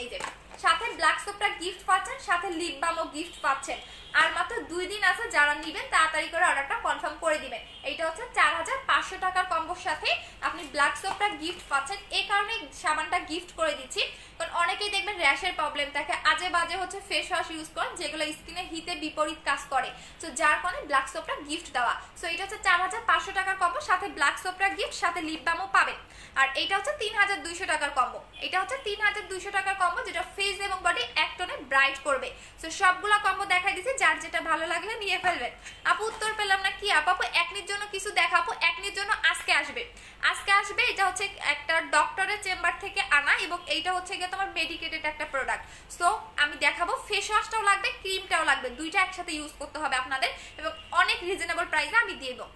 S1: এই যে সাথে ব্ল্যাক সোপটা গিফট পাচ্ছেন, সাথে লিপ বামও গিফট পাচ্ছেন। আর মাত্র 2 দিন আছে, যারা নেবেন তাড়াতাড়ি করে অর্ডারটা কনফার্ম করে দিবেন। এইটা হচ্ছে 4500 টাকার কম্বোর সাথে আপনি ব্ল্যাক সোপটা গিফট পাচ্ছেন। এই কারণে সাবানটা গিফট করে দিচ্ছি, কারণ অনেকেই দেখবেন র্যাশের প্রবলেম থাকে, আজে বাজে হচ্ছে ফেস ওয়াশ ইউজ করেন যেগুলো স্কিনে হিতে বিপরীত কাজ করে। সো যার কারণে ব্ল্যাক সোপটা গিফট দেওয়া। সো এটা হচ্ছে 4500 টাকার কম্বো, সাথে ব্ল্যাক সোপটা গিফট, সাথে লিপ বামও পাবেন। আর এটা হচ্ছে 3200 টাকার কম্বো, এটা হচ্ছে 3200 টাকার কম্বো, যেটা ফেস এবং বডি এক টোনে ব্রাইট করবে। সো সবগুলা কম্বো দেখাই দিচ্ছি, যার যেটা ভালো লাগলে নিয়ে ফেলবেন। আপু উত্তর পেলাম না কি আপু? একনির জন্য কিছু দেখাবো, একনির জন্য আজকে আসবে, এটা হচ্ছে একটা ডক্টরের চেম্বার থেকে আনা, এবং এইটা হচ্ছে গিয়ে তোমার মেডিকেটেড একটা প্রোডাক্ট। সো আমি দেখাবো, ফেস ওয়াশটাও লাগবে, ক্রিমটাও লাগবে, 2টা একসাথে ইউজ করতে হবে আপনাদের, এবং অনেক রিজনেবল প্রাইসে আমি দিয়ে দেবো।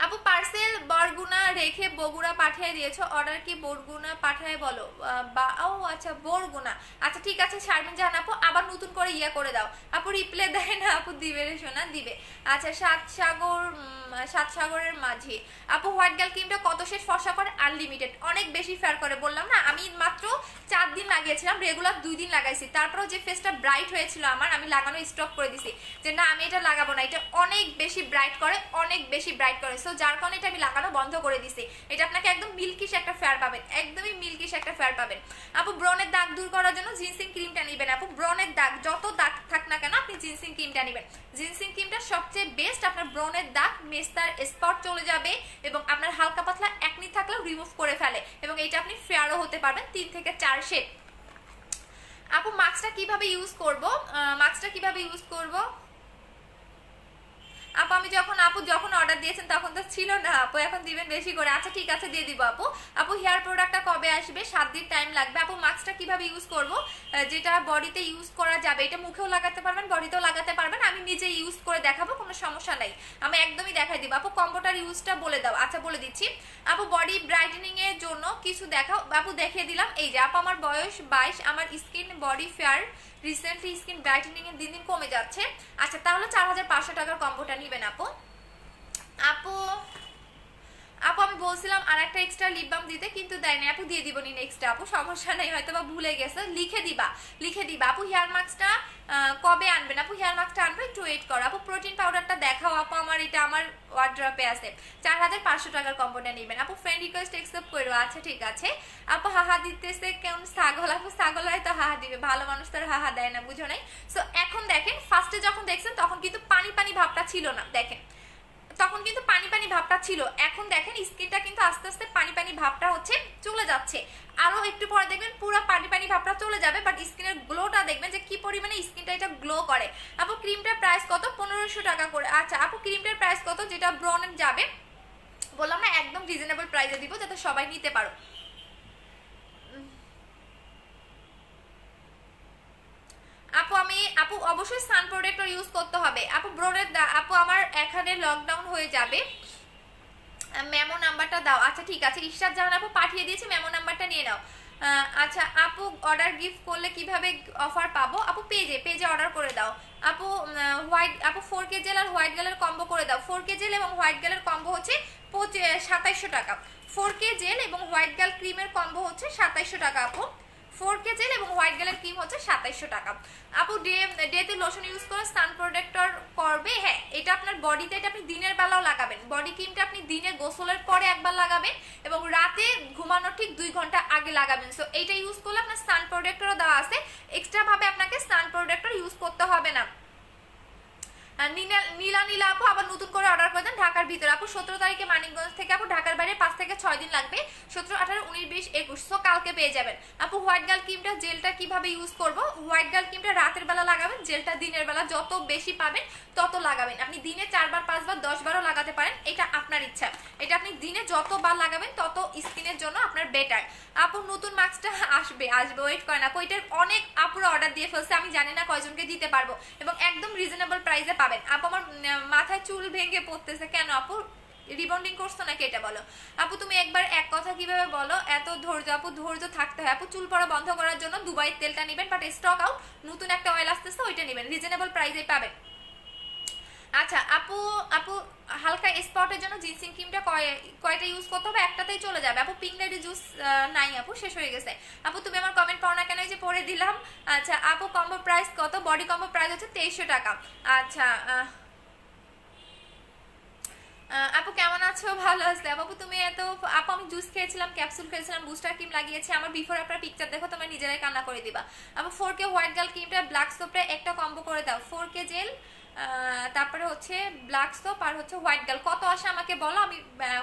S1: আপু পার্সেল বরগুনা রেখে বগুড়া পাঠিয়ে দিয়েছো, অর্ডার কি বরগুনা পাঠায় বলো? বা ও আচ্ছা বরগুনা, আচ্ছা ঠিক আছে শারমিন জাহান আপু, আবার নতুন করে ইয়া করে দাও আপু, রিপ্লাই দেয় না আপু, দিবে রে সোনা দিবে। আচ্ছা সাত সাগরের মাঝি আপু, হোয়াইট গার্ল ক্রিমটা কত শেষ ফর্সা করে? আনলিমিটেড, অনেক বেশি ফেয়ার করে, বললাম না আমি মাত্র 4 দিন লাগিয়েছিলাম, রেগুলার 2 দিন লাগাইছি, তারপরেও যে ফেসটা ব্রাইট হয়েছিল আমার, আমি লাগানো স্টপ করে দিছি যে না আমি এটা লাগাবো না, এটা অনেক বেশি ব্রাইট করে, অনেক বেশি ব্রাইট করে, সো যার কারণে এটা আমি লাগানো বন্ধ করে দিছি। এটা আপনাকে একদম মিল্কিশ একটা ফেয়ার পাবেন, একদমই মিল্কিশ একটা ফেয়ার পাবেন আপু। ব্রনের দাগ দূর করার জন্য জিনসিং ক্রিমটা নেবেন আপু, ব্রনের দাগ যত দাগ থাক না কেন আপনি জিনসিং ক্রিমটা নেবেন, জিনসিং ক্রিমটা সবচেয়ে বেস্ট, আপনার ব্রনের দাগ মেস্তার স্পট চলে যাবে এবং আপনার হালকা পাতলা একনি থাকলেও রিমুভ করে ফেলে, এবং এইটা আপনি ফেয়ারও হতে পারবেন 3 থেকে 4 শেড। আপু মাস্কটা কিভাবে ইউজ করব? মাস্কটা কিভাবে ইউজ করব আপু? আমি যখন অর্ডার দিয়েছেন তখন তো ছিল না আপু, এখন দিবেন বেশি করে। আচ্ছা ঠিক আছে দিয়ে দিব আপু। আপু হেয়ার প্রোডাক্টটা কবে আসবে? 7 দিন টাইম লাগবে আপু। মাস্কটা কিভাবে ইউজ করব? যেটা বডিতে ইউজ করা যাবে, এটা মুখেও লাগাতে পারবেন, বডিতেও লাগাতে পারবেন, আমি নিজে ইউজ করে দেখাবো, কোনো সমস্যা নাই, আমি একদমই দেখাই দিব আপু। কম্বোটার ইউজটা বলে দাও। আচ্ছা বলে দিচ্ছি আপু। বডি ব্রাইটেনিং এর জন্য কিছু দেখাও আপু, দেখিয়ে দিলাম। এই যে আপু আমার বয়স 22, আমার skin body fair, recently skin brightening এর দিন দিন কমে যাচ্ছে। আচ্ছা তাহলে 4500 টাকার কম্বোটা নিবেন আপু। আপু আপু আমি বলছিলাম আর একটা এক্সট্রা লিপ বাম দিতে, কিন্তু দেয় না আপু, দিয়ে দিব নি নেক্সট আপু, সমস্যা নেই, হয়তো বা ভুলে গেছে, লিখে দিবা আপু। হেয়ার মাস্কটা কবে আনবেন আপু? হেয়ার মাস্কটা আনবো, একটু ওয়েট করো আপু। প্রোটিন পাউডারটা দেখাও আপু, আমার এটা আমার ওয়ার্ড্রপে আছে। 4500 টাকার কম্বোটা নেবেন আপু। ফ্রেন্ড রিকোয়েস্ট অ্যাকসেপ্ট করো। আচ্ছা ঠিক আছে আপু। হাহা দিতেছে কেমন? ছাগল আপু, ছাগলরাই তো হাহা দিবে, ভালো মানুষ তো হাহা দেয় না, বুঝো নাই? সো এখন দেখেন, ফার্স্টে যখন দেখছেন তখন কিন্তু পানি পানি ভাবটা ছিল না, দেখেন তখন কিন্তু পানি পানি ভাবটা ছিল, এখন দেখেন স্কিনটা কিন্তু আস্তে আস্তে পানি পানি ভাবটা হচ্ছে চলে যাচ্ছে, আরো একটু পরে দেখবেন পুরো পানি পানি ভাবটা চলে যাবে, বাট স্কিনের গ্লোটা দেখবেন যে কি পরিমাণে স্কিনটা এটা গ্লো করে। আপু ক্রিমটার প্রাইস কত? 1500 টাকা করে। আচ্ছা আপু ক্রিমটার প্রাইস কত যেটা ব্রনের যাবে? বললাম না একদম রিজনেবল প্রাইসে দিব যাতে সবাই নিতে পারো। আপু অবশ্যই সান প্রোটেক্টর ইউজ করতে হবে আপু। ব্রনের আপু আমার এখানে লকডাউন হয়ে যাবে, মেমো নাম্বারটা দাও। আচ্ছা ঠিক আছে, ইশরাত জাহান আপু পাঠিয়ে দিয়েছি, মেমো নাম্বারটা নিয়ে নাও। আচ্ছা আপু অর্ডার গিফট করলে কিভাবে অফার পাবো? আপু পেজে অর্ডার করে দাও আপু। হোয়াইট আপু 4K জেল আর হোয়াইট গেলের কম্বো করে দাও। 4K জেল এবং হোয়াইট গেলের কম্বো হচ্ছে 2700 টাকা। 4K জেল এবং হোয়াইট গার্ল ক্রিমের কম্বো হচ্ছে 2700 টাকা আপু। 4K জেল এবং হোয়াইট গেলের ক্রিম হচ্ছে 2700 টাকা আপু। ডেতে লোশন ইউজ করে সান প্রোটেক্টর করবে। হ্যাঁ এটা আপনার বডিতে, এটা আপনি দিনের বেলাও লাগাবেন। বডি ক্রিমটা আপনি দিনে গোসলের পরে একবার লাগাবেন এবং রাতে ঘুমানোর ঠিক 2 ঘন্টা আগে লাগাবেন। সো এইটা ইউজ করলে আপনার সান প্রোটেক্টরও দেওয়া আছে, এক্সট্রা ভাবে আপনাকে সান প্রোটেক্টর ইউজ করতে হবে না। নীলা আপু আবার নতুন করে অর্ডার করে দেন ঢাকার ভিতরে আপু। 17 তারিখে মানিকগঞ্জ থেকে আপু, ঢাকার বাইরে 5 থেকে 6 দিন লাগবে। 17, 18, 19, 20, 21 সো কালকে পেয়ে যাবেন আপু। হোয়াইট গার্ল ক্রিমটা জেলটা কিভাবে ইউজ করব? হোয়াইট গার্ল ক্রিমটা রাতের বেলা লাগাবেন, জেলটা দিনের বেলা, যত বেশি পাবেন তত লাগাবেন। আপনি দিনে 4 বার 5 বার 10 বারও লাগাতে পারেন, এটা আপনার ইচ্ছা। এটা আপনি দিনে যতবার লাগাবেন তত স্কিনের জন্য আপনার বেটার আপু। নতুন মাস্কটা আসবে ওয়েট করেন আপু। এটার অনেক আপুরা অর্ডার দিয়ে ফেলছে, আমি জানি না কয়জনকে দিতে পারবো, এবং একদম রিজনেবল প্রাইসে পাবেন আপু। আমার মাথায় চুল ভেঙে পড়তেছে কেন আপু? রিবন্ডিং করছো নাকি এটা বলো আপু। তুমি একবার এক কথা কিভাবে বলো? এত ধৈর্য আপু, ধৈর্য থাকতে হয় আপু। চুল পড়া বন্ধ করার জন্য দুবাইয়ের তেলটা নেবেন, বাট স্টক আউট, নতুন একটা অয়েল আসতেছে ওইটা নেবেন, রিজনেবল প্রাইসে পাবেন। আচ্ছা আপু হালকা স্পটের জন্য জিনসিং ক্রিমটা কয়টা ইউজ করতে হবে? একটাতেই চলে যাবে আপু। পিঙ্ক লেডি জুস নাই আপু, শেষ হয়ে গেছে আপু। তুমি আমার কমেন্ট পড়ো না কেন? এই যে পড়ে দিলাম। আচ্ছা আপু কম্বো প্রাইস কত? বডি কম্বো প্রাইস হচ্ছে 2300 টাকা। আচ্ছা আপু কেমন আছো? ভালো আছে আপু। তুমি এত আপু, আমি জুস খেয়েছিলাম, ক্যাপসুল খেয়েছিলাম, বুস্টার ক্রিম লাগিয়েছি, আমার বিফোর আপনার পিকচার দেখো, তোমরা নিজেরাই কান্না করে দিবা আপু। 4K হোয়াইট গার্ল ক্রিমটা ব্ল্যাক সোপটা একটা কম্বো করে দাও। 4K জেল, তারপরে হচ্ছে ব্ল্যাক সোপ আর হচ্ছে হোয়াইট গার্ল। কত আসে আমাকে বলো, আমি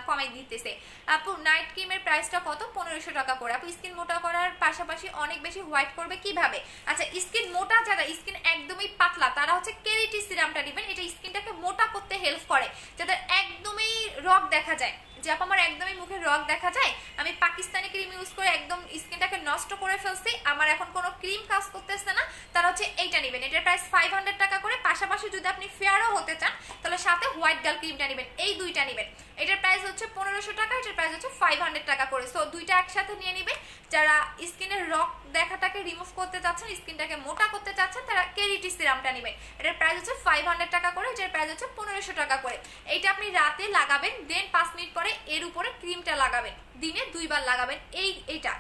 S1: কমাই দিতেছে আপু। নাইট ক্রিমের প্রাইসটা কত? 1500 টাকা করে আপু। স্কিন মোটা করার পাশাপাশি অনেক বেশি হোয়াইট করবে কিভাবে? আচ্ছা স্কিন মোটা, যারা স্কিন একদমই পাতলা তারা হচ্ছে কেরিটি সিরামটা নেবেন, এটা স্কিনটাকে মোটা করতে হেল্প করে। যাদের একদমই রগ দেখা যায়, যে আপু আমার একদমই মুখে রগ দেখা যায়, আমি পাকিস্তানি ক্রিম ইউজ করে একদম স্কিনটাকে নষ্ট করে ফেলছি, আমার এখন কোনো ক্রিম কাজ করতেছে না, তারা হচ্ছে এইটা নেবেন। এটার প্রাইস 500 টাকা করে। পাশাপাশি যদি আপনি ফেয়ারও হতে চান তাহলে সাথে হোয়াইট গার্ল ক্রিমটা নেবেন, এই দুইটা নেবেন। এটার প্রাইস হচ্ছে 1500 টাকা, এটার প্রাইস হচ্ছে 500 টাকা করে। সো দুইটা একসাথে নিয়ে নেবেন। যারা স্কিনের রক দেখাটাকে রিমুভ করতে চাচ্ছেন, স্কিনটাকে মোটা করতে চাচ্ছেন, তারা কেরিটি সিরামটা নেবেন। এটার প্রাইস হচ্ছে 500 টাকা করে, এটার প্রাইস হচ্ছে 1500 টাকা করে। এইটা আপনি রাতে লাগাবেন, দেন 5 মিনিট পরে এর উপরে ক্রিমটা লাগাবেন, দিনে 2 বার লাগাবেন।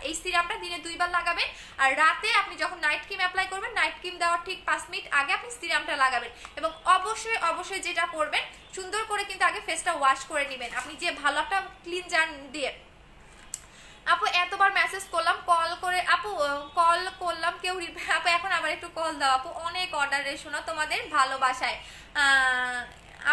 S1: এই সিরামটা দিনে 2 বার লাগাবেন। আর রাতে আপনি যখন নাইট ক্রিম অ্যাপ্লাই করবেন, নাইট ক্রিম দেওয়ার ঠিক 5 মিনিট আগে আপনি সিরামটা লাগাবেন। এবং অবশ্যই অবশ্যই যেটা করবেন, সুন্দর করে কিন্তু আগে ফেসটা ওয়াশ করে নেবেন আপনি যে ভালো একটা ক্লিনজার দিয়ে। আপু এতবার মেসেজ করলাম, কল করে আপু কল করলাম, কেউ আপু এখন আবার একটু কল দাও আপু, অনেক অর্ডারের শোনা তোমাদের ভালোবাসায়।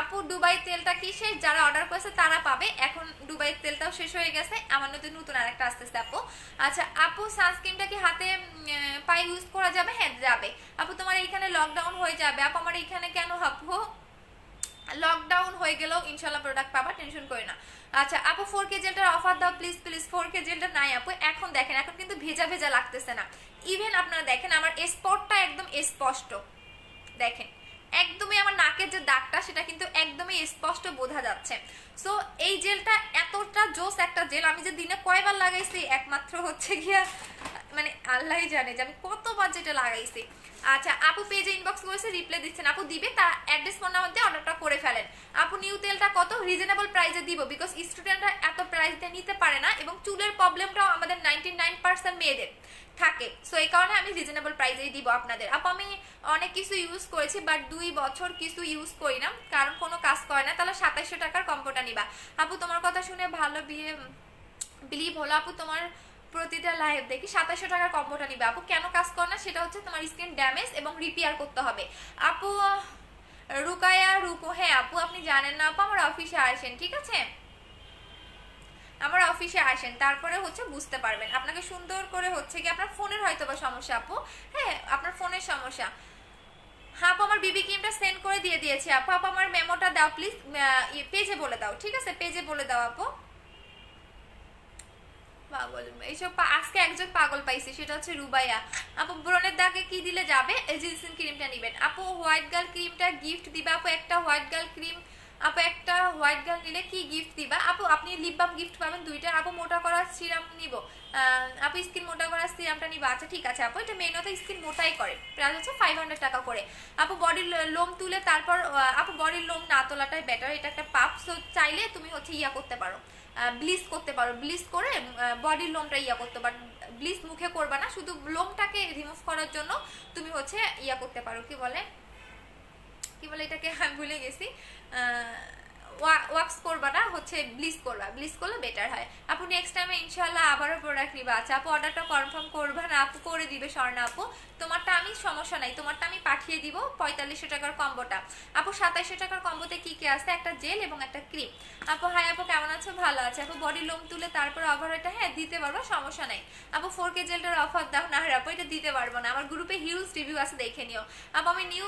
S1: আপু দুবাই তেলটা কি শেষ? যারা অর্ডার করেছে তারা পাবে, এখন দুবাই তেলটাও শেষ হয়ে গেছে, আমার নতুন আরেকটা আসতেছে আপু। আচ্ছা আপু সানস্ক্রিনটা কি হাতে পায়ে ইউজ করা যাবে? হ্যাঁ যাবে আপু। তোমার এইখানে লকডাউন হয়ে যাবে আপু, আমার এইখানে কেন আপু? লকডাউন হয়ে গেলেও ইনশাল্লাহ প্রোডাক্ট পাবা, টেনশন করি না। আচ্ছা আপু 4K জেলটার অফার দাও প্লিজ প্লিজ। 4K জেলটা নাই আপু, এখন দেখেন এখন কিন্তু ভেজা ভেজা লাগতেছে না। ইভেন আপনারা দেখেন আমার স্পটটা একদম স্পষ্ট, দেখেন একদমই আমার নাকের যে দাগটা সেটা কিন্তু একদমই স্পষ্ট বোঝা যাচ্ছে। সো এই জেলটা এতটা জোস একটা জেল, আমি যে দিনে কয়বার লাগাইছি একমাত্র হচ্ছে গিয়া মানে আল্লাহই জানে যে আমি কতবার যেটা লাগাইছি। আচ্ছা আপু পেজে ইনবক্স করেছে, রিপ্লাই দিচ্ছেন আপু, দিবে তার অ্যাড্রেস ফোন নাম্বার দিয়ে অর্ডারটা করে ফেলেন। আপু নিউ তেলটা কত? রিজনেবল প্রাইসে দিব, বিকজ স্টুডেন্টরা এত প্রাইস দিয়ে নিতে পারে না, এবং চুলের প্রবলেমটাও আমাদের 99% মেয়েদের থাকে। সো এই কারণে আমি রিজনেবল প্রাইসেই দিব আপনাদের। আপু আমি অনেক কিছু ইউজ করেছি, বাট 2 বছর কিছু ইউজ করি না, কারণ কোনো কাজ করে না। তাহলে 2700 টাকার কম্বোটা নিবা। আপু তোমার কথা শুনে ভালো বিলিভ হলো আপু, তোমার প্রতিটা লাইভ দেখি। 2700 টাকার কম্বোটা নিবে আপু, কেন কাজ করে না? সেটা হচ্ছে তোমার স্কিন ড্যামেজ এবং রিপেয়ার করতে হবে আপু। রুকায়া রুকো, হ্যাঁ আপু আপনি জানেন না আপু, আমার অফিসে আসেন, ঠিক আছে আমার অফিসে আসেন, তারপরে হচ্ছে বুঝতে পারবেন। আপনাকে সুন্দর করে হচ্ছে কি আপনার ফোনের হয়তো বা সমস্যা আপু, হ্যাঁ আপনার ফোনের সমস্যা। হ্যাঁ আপু আমার বিবি ক্রিমটা সেন্ড করে দিয়ে দিয়েছি আপু, আপু আমার মেমোটা দাও প্লিজ, পেজে বলে দাও, ঠিক আছে পেজে বলে দাও আপু। পাগল এইসব আজকে একজন পাগল পাইছি, সেটা হচ্ছে রুবাইয়া আপু। ব্রণের দাগে কি দিলে যাবে? এজিলসিন ক্রিমটা নেবেন আপু। হোয়াইট গার্ল ক্রিমটা গিফট দিবা আপু, একটা হোয়াইট গার্ল ক্রিম আপু, একটা হোয়াইট গার্ল নিলে কি গিফট দিবা আপু? আপনি লিপ বাম গিফট পাবেন 2টা আপু। মোটা করার সিরাম নিব আপু, স্কিন মোটা করার সিরামটা নিব। আচ্ছা ঠিক আছে আপু, এটা মেন হচ্ছে স্কিন মোটাই করে, প্রাইস হচ্ছে 500 টাকা করে আপু। বডির লোম তুলে তারপর আপু বডির লোম না তোলাটাই বেটার, এটা একটা পাপ। সো চাইলে তুমি হচ্ছে ইয়া করতে পারো, ব্লিচ করতে পারো, ব্লিচ করে বডির লোমটা ইয়া করতে পারো। ব্লিচ মুখে করবা না, শুধু লোমটাকে রিমুভ করার জন্য তুমি হচ্ছে ইয়া করতে পারো, কি বলে এটাকে আমি ভুলে গেছি, ওয়াক্স করবা না, হচ্ছে ব্লিচ করবা, ব্লিচ করলে বেটার হয় আপু। নেক্সট টাইমে ইনশাল্লাহ আবারও প্রোডাক্ট নিবা। আচ্ছা আপু অর্ডারটা কনফার্ম করবা না আপু? করে দিবে স্বর্ণা আপু, তোমারটা আমি সমস্যা নাই, তোমারটা আমি পাঠিয়ে দিব 4500 টাকার কম্বোটা আপু। 2700 টাকার কম্বোতে কি কি আছে? একটা জেল এবং একটা ক্রিম আপু। হাই আপু কেমন আছো? ভালো আছে আপু। বডি লোম তুলে তারপর অফার, এটা হ্যাঁ দিতে পারবো, সমস্যা নাই আপু। 4K জেলটার অফার দাও না আপু, এটা দিতে পারবো না, আমার গ্রুপে হিউজ রিভিউ আছে, দেখে নিও আপু। আমি নিউ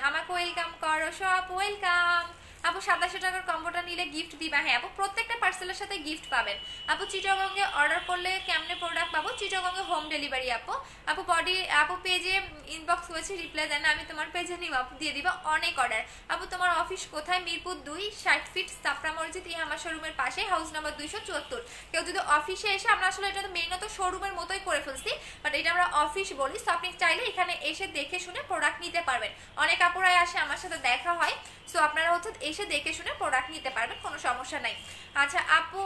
S1: আমাকে ওয়েলকাম করো সব, ওয়েলকাম আপু। 2700 টাকার কম্বোটা নিলে গিফট দিবা? হ্যাঁ আপু, প্রত্যেকটা পার্সেলের সাথে গিফট পাবেন আপু। চিটাগঙ্গে অর্ডার করলে কেমনে প্রোডাক্ট পাবো? চিটাগঙ্গে হোম ডেলিভারি আপু। আপু বডি আপু পেজে ইনবক্স করেছি, রিপ্লাই দেন না, আমি তোমার পেজে নিব আপু, দিয়ে দিবা। অনেক অর্ডার আপু। তোমার অফিস কোথায়? মিরপুর 2, 60 ফিট সাপড়া মসজিদ আমার শোরুমের পাশে, হাউস নাম্বার 274। কেউ যদি অফিসে এসে, আমরা আসলে এটা তো মেইনত শোরুমের মতোই করে ফেলছি, বাট এটা আমরা অফিস বলি। সো আপনি চাইলে এখানে এসে দেখে শুনে প্রোডাক্ট নিতে পারবেন। অনেক আপুরাই আসে, আমার সাথে দেখা হয়, সো আপনারা হচ্ছে এসে দেখে শুনে প্রোডাক্ট নিতে পারবেন, কোনো সমস্যা নাই। আচ্ছা আপু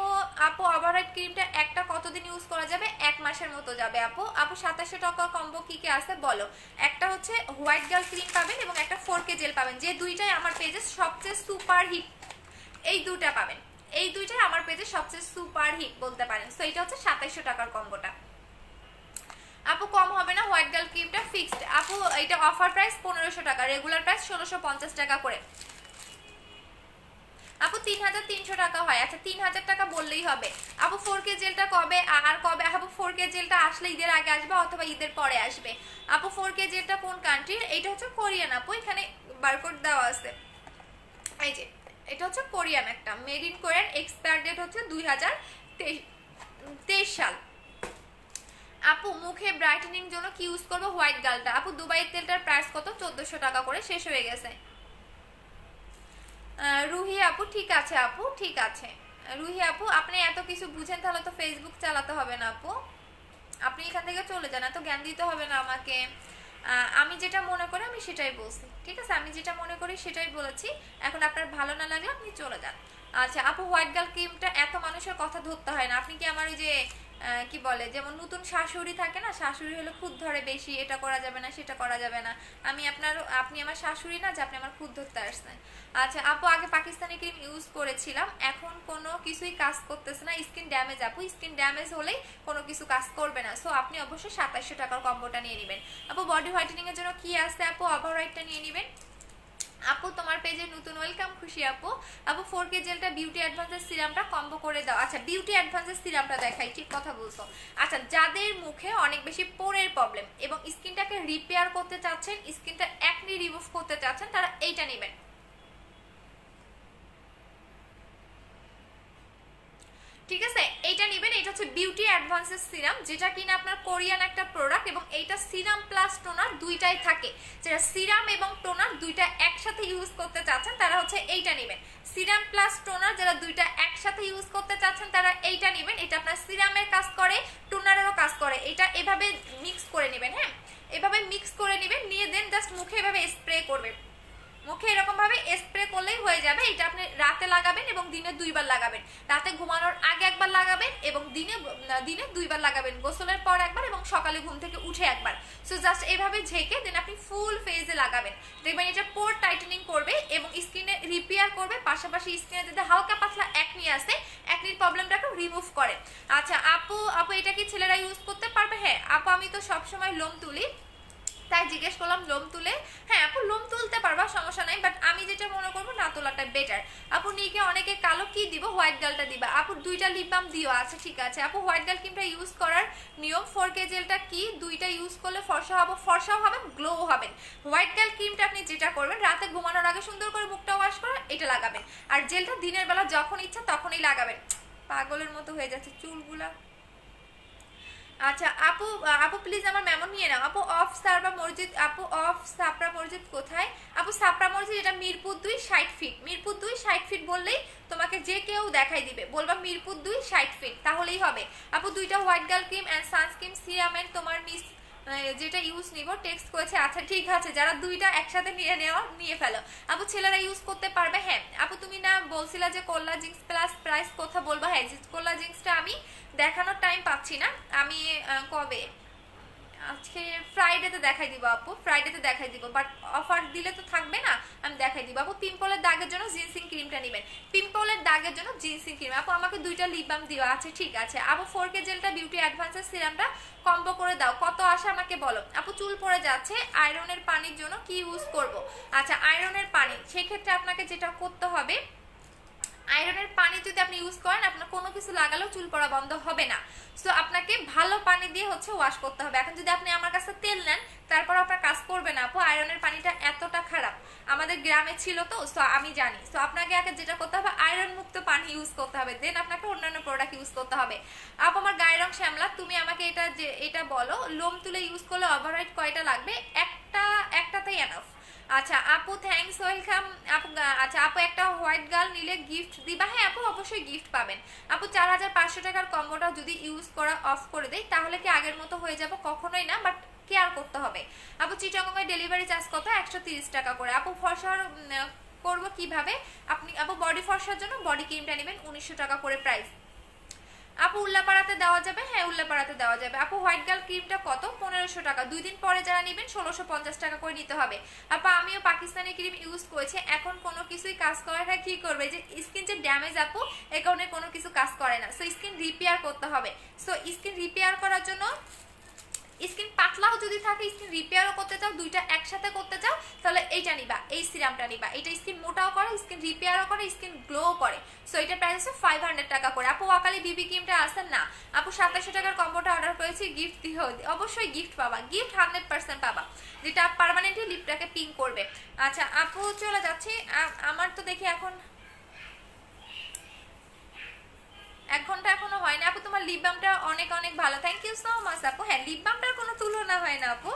S1: ওভারনাইট ক্রিমটা একটা কতদিন ইউজ করা যাবে? 1 মাসের মতো যাবে আপু। আপু 2700 টাকা কম্বো কি কি আছে বলো? একটা হচ্ছে হোয়াইট গার্ল ক্রিম পাবেন এবং একটা 4K জেল পাবেন, যে দুইটাই আমার পেজে সবচেয়ে সুপার হিট, এই দুইটা পাবেন, এই দুইটাই আমার পেজে সবচেয়ে সুপার হিট বলতে পারেন। সো এটা হচ্ছে 2700 টাকার কম্বোটা আপু। কম হবে না? হোয়াইট গার্ল ক্রিমটা ফিক্সড আপু, এটা অফার প্রাইস 1500 টাকা, রেগুলার প্রাইস 1650 টাকা করে আপু। 3300 টাকা হয়। আচ্ছা 3000 টাকা বললেই হবে আপু। 4K জেলটা কবে আর কবে আপু? 4K জেলটা আসলে ঈদের আগে আসবে অথবা ঈদের পরে আসবে আপু। 4K জেলটা কোন কান্ট্রির? এটা হচ্ছে কোরিয়ান আপু, এখানে বারকোড দেওয়া আছে, এই যে এটা হচ্ছে কোরিয়ান, একটা made in Korean, expire date হচ্ছে 2023 স্পেশাল। আপু মুখে ব্রাইটেনিং জন্য কি ইউজ করবো? হোয়াইট গার্লটা। আপু দুবাই তেলটার প্রাইস কত? 1400 টাকা করে, শেষ হয়ে গেছে। রুহি আপু ঠিক আছে, আপু ঠিক আছে। রুহি আপু আপনি এত কিছু বুঝেন তাহলে তো ফেসবুক চালাতে হবে না আপু, আপনি এখান থেকে চলে যান, এত জ্ঞান দিতে হবে না আমাকে। আমি যেটা মনে করি আমি সেটাই বলছি, ঠিক আছে? আমি যেটা মনে করি সেটাই বলেছি। এখন আপনার ভালো না লাগলে আপনি চলে যান। আচ্ছা আপু হোয়াইট গার্ল ক্রিমটা এত মানুষের কথা ধরতে হয় না। আপনি কি আমার ওই যে কি বলে, যেমন নতুন শাশুড়ি থাকে না, শাশুড়ি হলে খুদ ধরে বেশি, এটা করা যাবে না সেটা করা যাবে না। আপনি আমার শাশুড়ি না যে আপনি আমার খুদ ধরতে আসছেন। আচ্ছা আপু আগে পাকিস্তানি ক্রিম ইউজ করেছিলাম, এখন কোনো কিছুই কাজ করতেছে না, স্কিন ড্যামেজ। আপু স্কিন ড্যামেজ হলেই কোনো কিছু কাজ করবে না, সো আপনি অবশ্যই 2700 টাকার কম্বোটা নিয়ে নেবেন। আপু বডি হোয়াইটেনিং এর জন্য কি আছে? আপু ওভাররাইটটা নিয়ে নেবেন। আপু তোমার পেজে নতুন, ওয়েলকাম খুশি আপু। আপু 4K জেলটা বিউটি অ্যাডভান্সের সিরামটা কম্বো করে দাও। আচ্ছা বিউটি অ্যাডভান্সের সিরামটা দেখাই, ঠিক কথা বলছো। আচ্ছা যাদের মুখে অনেক বেশি পোরের প্রবলেম এবং স্কিনটাকে রিপেয়ার করতে চাচ্ছেন, স্কিনটা একনি রিমুভ করতে চাচ্ছেন, তারা এইটা নেবেন। ঠিক আছে, এইটা নেবেন। এটা হচ্ছে বিউটি অ্যাডভান্সের সিরাম, যেটা কিনা আপনার কোরিয়ান একটা প্রোডাক্ট, এবং এইটা সিরাম প্লাস টোনার দুইটাই থাকে। যেটা সিরাম এবং টোনার দুইটা একসাথে ইউজ করতে চাচ্ছেন তারা হচ্ছে এইটা নেবেন। সিরাম প্লাস টোনার যারা দুইটা একসাথে ইউজ করতে চাচ্ছেন তারা এইটা নেবেন। এটা আপনার সিরামের কাজ করে, টোনারেরও কাজ করে। এটা এভাবে মিক্স করে নেবেন, হ্যাঁ এভাবে মিক্স করে নেবেন, নিয়ে দেন জাস্ট মুখে এভাবে স্প্রে করবেন। মুখে এরকম ভাবে স্প্রে করলেই হয়ে যাবে। এটা আপনি রাতে লাগাবেন এবং দিনে 2বার লাগাবেন। রাতে ঘুমানোর আগে একবার লাগাবেন এবং দিনে 2বার লাগাবেন, গোসলের পর একবার এবং সকালে ঘুম থেকে উঠে একবার। সো জাস্ট এভাবে ঝেঁকে দেন আপনি ফুল ফেজে লাগাবেন, দেখবেন এটা পোর টাইটেনিং করবে এবং স্কিনে রিপেয়ার করবে, পাশাপাশি স্কিনে যদি হালকা পাতলা একনি আছে, একনির প্রবলেমটাকে রিমুভ করে। আচ্ছা আপু এটা কি ছেলেরা ইউজ করতে পারবে? হ্যাঁ আপু আমি তো সবসময় লোম তুলি, তাই জিজ্ঞেস করলাম লোম তুলে। হ্যাঁ আপু লোম তুলতে পারবা, সমস্যা নাই, বাট আমি যেটা মনে করবো না তোলাটা বেটার। আপু নিকে অনেকে কালো কি দিব? হোয়াইট গার্লটা দিবা। আপু 2টা লিপ বাম দিও। আচ্ছা ঠিক আছে আপু হোয়াইট গার্ল ক্রিমটা ইউজ করার নিয়ম, 4K জেলটা কি? 2টা ইউজ করলে ফর্সাও হবেন, গ্লো হবেন। হোয়াইট গার্ল ক্রিমটা আপনি যেটা করবেন, রাতে ঘুমানোর আগে সুন্দর করে মুখটা ওয়াশ করে এটা লাগাবেন, আর জেলটা দিনের বেলা যখন ইচ্ছা তখনই লাগাবেন। পাগলের মতো হয়ে যাচ্ছে চুলগুলা। আচ্ছা আপু প্লিজ আমার মেমো নিয়ে নাও। আপু অফ সাপড়া মসজিদ, আপু অফ সাপড়া মসজিদ কোথায়? আপু সাপড়া মসজিদ এটা মিরপুর 2 60 ফিট। মিরপুর 2 60 ফিট বললেই তোমাকে যে কেউ দেখাই দিবে, বলবা মিরপুর 2 60 ফিট, তাহলেই হবে। আপু 2টা white girl cream and sunscreen serum and তোমার মিস যেটা ইউজ নিব টেক্সট করেছে। আচ্ছা ঠিক আছে, যারা 2টা একসাথে নিয়ে ফেলো। আপু ছেলেরা ইউজ করতে পারবে? হ্যাঁ আপু তুমি না বলছিলা যে কোল্লা জিন্স প্লাস প্রাইস কথা বলবা? হ্যাঁ কোল্লা জিন্সটা আমি দেখানোর টাইম পাচ্ছি না, আমি কবে আজকে ফ্রাইডেতে দেখাই দিব আপু, ফ্রাইডেতে দেখাই দিব, বাট অফার দিলে তো থাকবে না, আমি দেখাই দিব। আপু পিম্পলের দাগের জন্য জিনসিং ক্রিমটা নেবেন। পিম্পলের দাগের জন্য জিনসিং ক্রিম। আপু আমাকে 2টা লিপ বাম দিও। আচ্ছা ঠিক আছে আপু 4K জেলটা বিউটি অ্যাডভান্সের সিরামটা কম্বো করে দাও। কত আসে আমাকে বলো। আপু চুল পড়ে যাচ্ছে, আয়রনের পানির জন্য কি ইউজ করব? আচ্ছা আয়রনের পানি, সেক্ষেত্রে আপনাকে যেটা করতে হবে, আয়রনের পানি যদি আপনি ইউজ করেন আপনার কোনো কিছু লাগালেও চুল পড়া বন্ধ হবে না। সো আপনাকে ভালো পানি দিয়ে হচ্ছে ওয়াশ করতে হবে। এখন যদি আপনি আমার কাছে তেল নেন তারপর আপনার কাজ করবে না আপু, আয়রনের পানিটা এতটা খারাপ, আমাদের গ্রামে ছিল তো, সো আমি জানি। সো আপনাকে আগে যেটা করতে হবে আয়রন মুক্ত পানি ইউজ করতে হবে, দেন আপনাকে অন্যান্য প্রোডাক্ট ইউজ করতে হবে। আপু আমার গায়ের রং শ্যামলা, তুমি আমাকে এটা বলো লোম তুলে ইউজ করলে ওভাররাইট কয়টা লাগবে? একটাতেই এনাফ। আচ্ছা আপু থ্যাঙ্কস, ওয়েলকাম আপু। আচ্ছা আপু একটা হোয়াইট গার্ল নিলে গিফট দিবা? হ্যাঁ আপু অবশ্যই গিফট পাবেন। আপু 4500 টাকার কম্বোটা যদি ইউজ করা অফ করে দেয় তাহলে কি আগের মতো হয়ে যাব? কখনোই না, বাট কেয়ার করতে হবে। আপু চিটাগংয়ে ডেলিভারি চার্জ কত? 130 টাকা করে। আপু ফর্সার করবো কিভাবে? আপু বডি ফর্সার জন্য বডি ক্রিমটা নেবেন 1900 টাকা করে প্রাইস। আপু উল্লাপাড়াতে দেওয়া যাবে? হ্যাঁ উল্লাপাড়াতে দেওয়া যাবে। আপু হোয়াইট গার্ল ক্রিমটা কত? 1500 টাকা। 2 দিন পরে যারা নেবেন 1650 টাকা করে নিতে হবে। আপু আমিও পাকিস্তানি ক্রিম ইউজ করেছি, এখন কোনো কিছুই কাজ করে না, কি করবে? যে স্কিন যে ড্যামেজ আপু, এই কারণে কোনো কিছু কাজ করে না। সো স্কিন রিপেয়ার করতে হবে। সো স্কিন রিপেয়ার করার জন্য, স্কিন পাতলাও যদি থাকে, স্কিন রিপেয়ারও করতে চাও, 2টা একসাথে করতে চাও, তাহলে এইটা নিবা, এই সিরামটা নিবা। এটা স্কিন মোটাও করে, স্কিন রিপেয়ারও করে, স্কিন গ্লো করে। সো এটা প্রাইস আছে 500 টাকা করে। আপু ওয়াকালি বিবি ক্রিমটা আসেন না? আপু 2700 টাকার কম্বোটা অর্ডার করেছি, গিফট দিও। অবশ্যই গিফট পাবা, গিফট 100% পাবা, যেটা পার্মানেন্টলি লিপটাকে পিঙ্ক করবে। আচ্ছা আপু চলে যাচ্ছি, আমার তো দেখি 1 ঘন্টা এখনো হয় না আপু, তোমার লিপ বামটা অনেক অনেক ভালো, থ্যাংক ইউ সো মাচ আপু। হ্যাঁ, লিপ বামটার কোনো তুলনা হয় না আপু,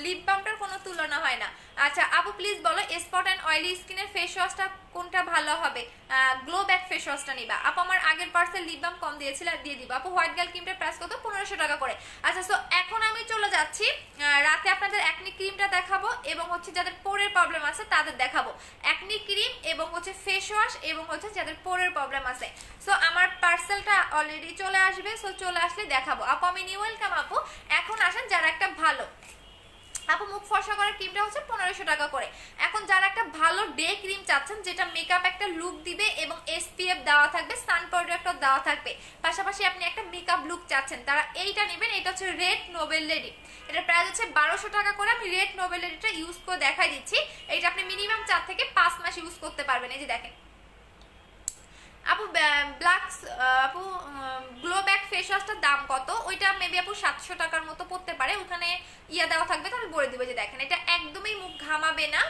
S1: লিপ বামটার কোনো তুলনা হয় না। আচ্ছা আপু প্লিজ বলো স্পট অ্যান্ড অয়েলি স্কিনের ফেস ওয়াশটা কোনটা ভালো হবে? গ্লো ব্যাক ফেস ওয়াশটা নিবা আপু। আমার আগের পার্সেল লিপ বাম কম দিয়েছিল, আর দিয়ে দিব আপু। হোয়াইট গার্ল ক্রিমটার প্রাইস কত? 1500 টাকা করে। আচ্ছা সো এখন আমি চলে যাচ্ছি রাতে আপনাদের অ্যাকনি ক্রিমটা দেখাবো, এবং হচ্ছে যাদের পোরের প্রবলেম আছে তাদের দেখাবো অ্যাকনি ক্রিম, এবং হচ্ছে ফেস ওয়াশ, এবং হচ্ছে যাদের পোরের প্রবলেম আছে। সো আমার পার্সেলটা অলরেডি চলে আসবে, সো চলে আসলে দেখাবো আপু। আমি নিউ ওয়েলকাম আপু। এখন আসেন যারা একটা ভালো আপু, মুখ ফর্সা করার ক্রিমটা হচ্ছে 1500 টাকা করে। এখন যারা একটা ভালো ডে ক্রিম চাচ্ছেন যেটা মেকআপ একটা লুক দিবে এবং এসপিএফ দেওয়া থাকবে, সান প্রোটেক্টর দেওয়া থাকবে, পাশাপাশি আপনি একটা মেকআপ লুক চাচ্ছেন, তারা এইটা নেবেন। এটা হচ্ছে রেড নোবেল লেডি, এটা প্রাইস হচ্ছে 1200 টাকা করে। আমি রেড নোবেল লেডিটা ইউজ করে দেখাই দিচ্ছি। এইটা আপনি মিনিমাম 4 থেকে 5 মাস ইউজ করতে পারবেন। এই যে দেখেন আপু, ব্ল্যাক আপু গ্লো ব্যাক ফেস ওয়াশটার দাম কত? ওইটা মেবি আপু 700 টাকার মতো পড়তে পারে, ওখানে ইয়া দেওয়া থাকবে, তো আমি বলে দিব। যে দেখেন এটা একদমই মুখ ঘামাবে না,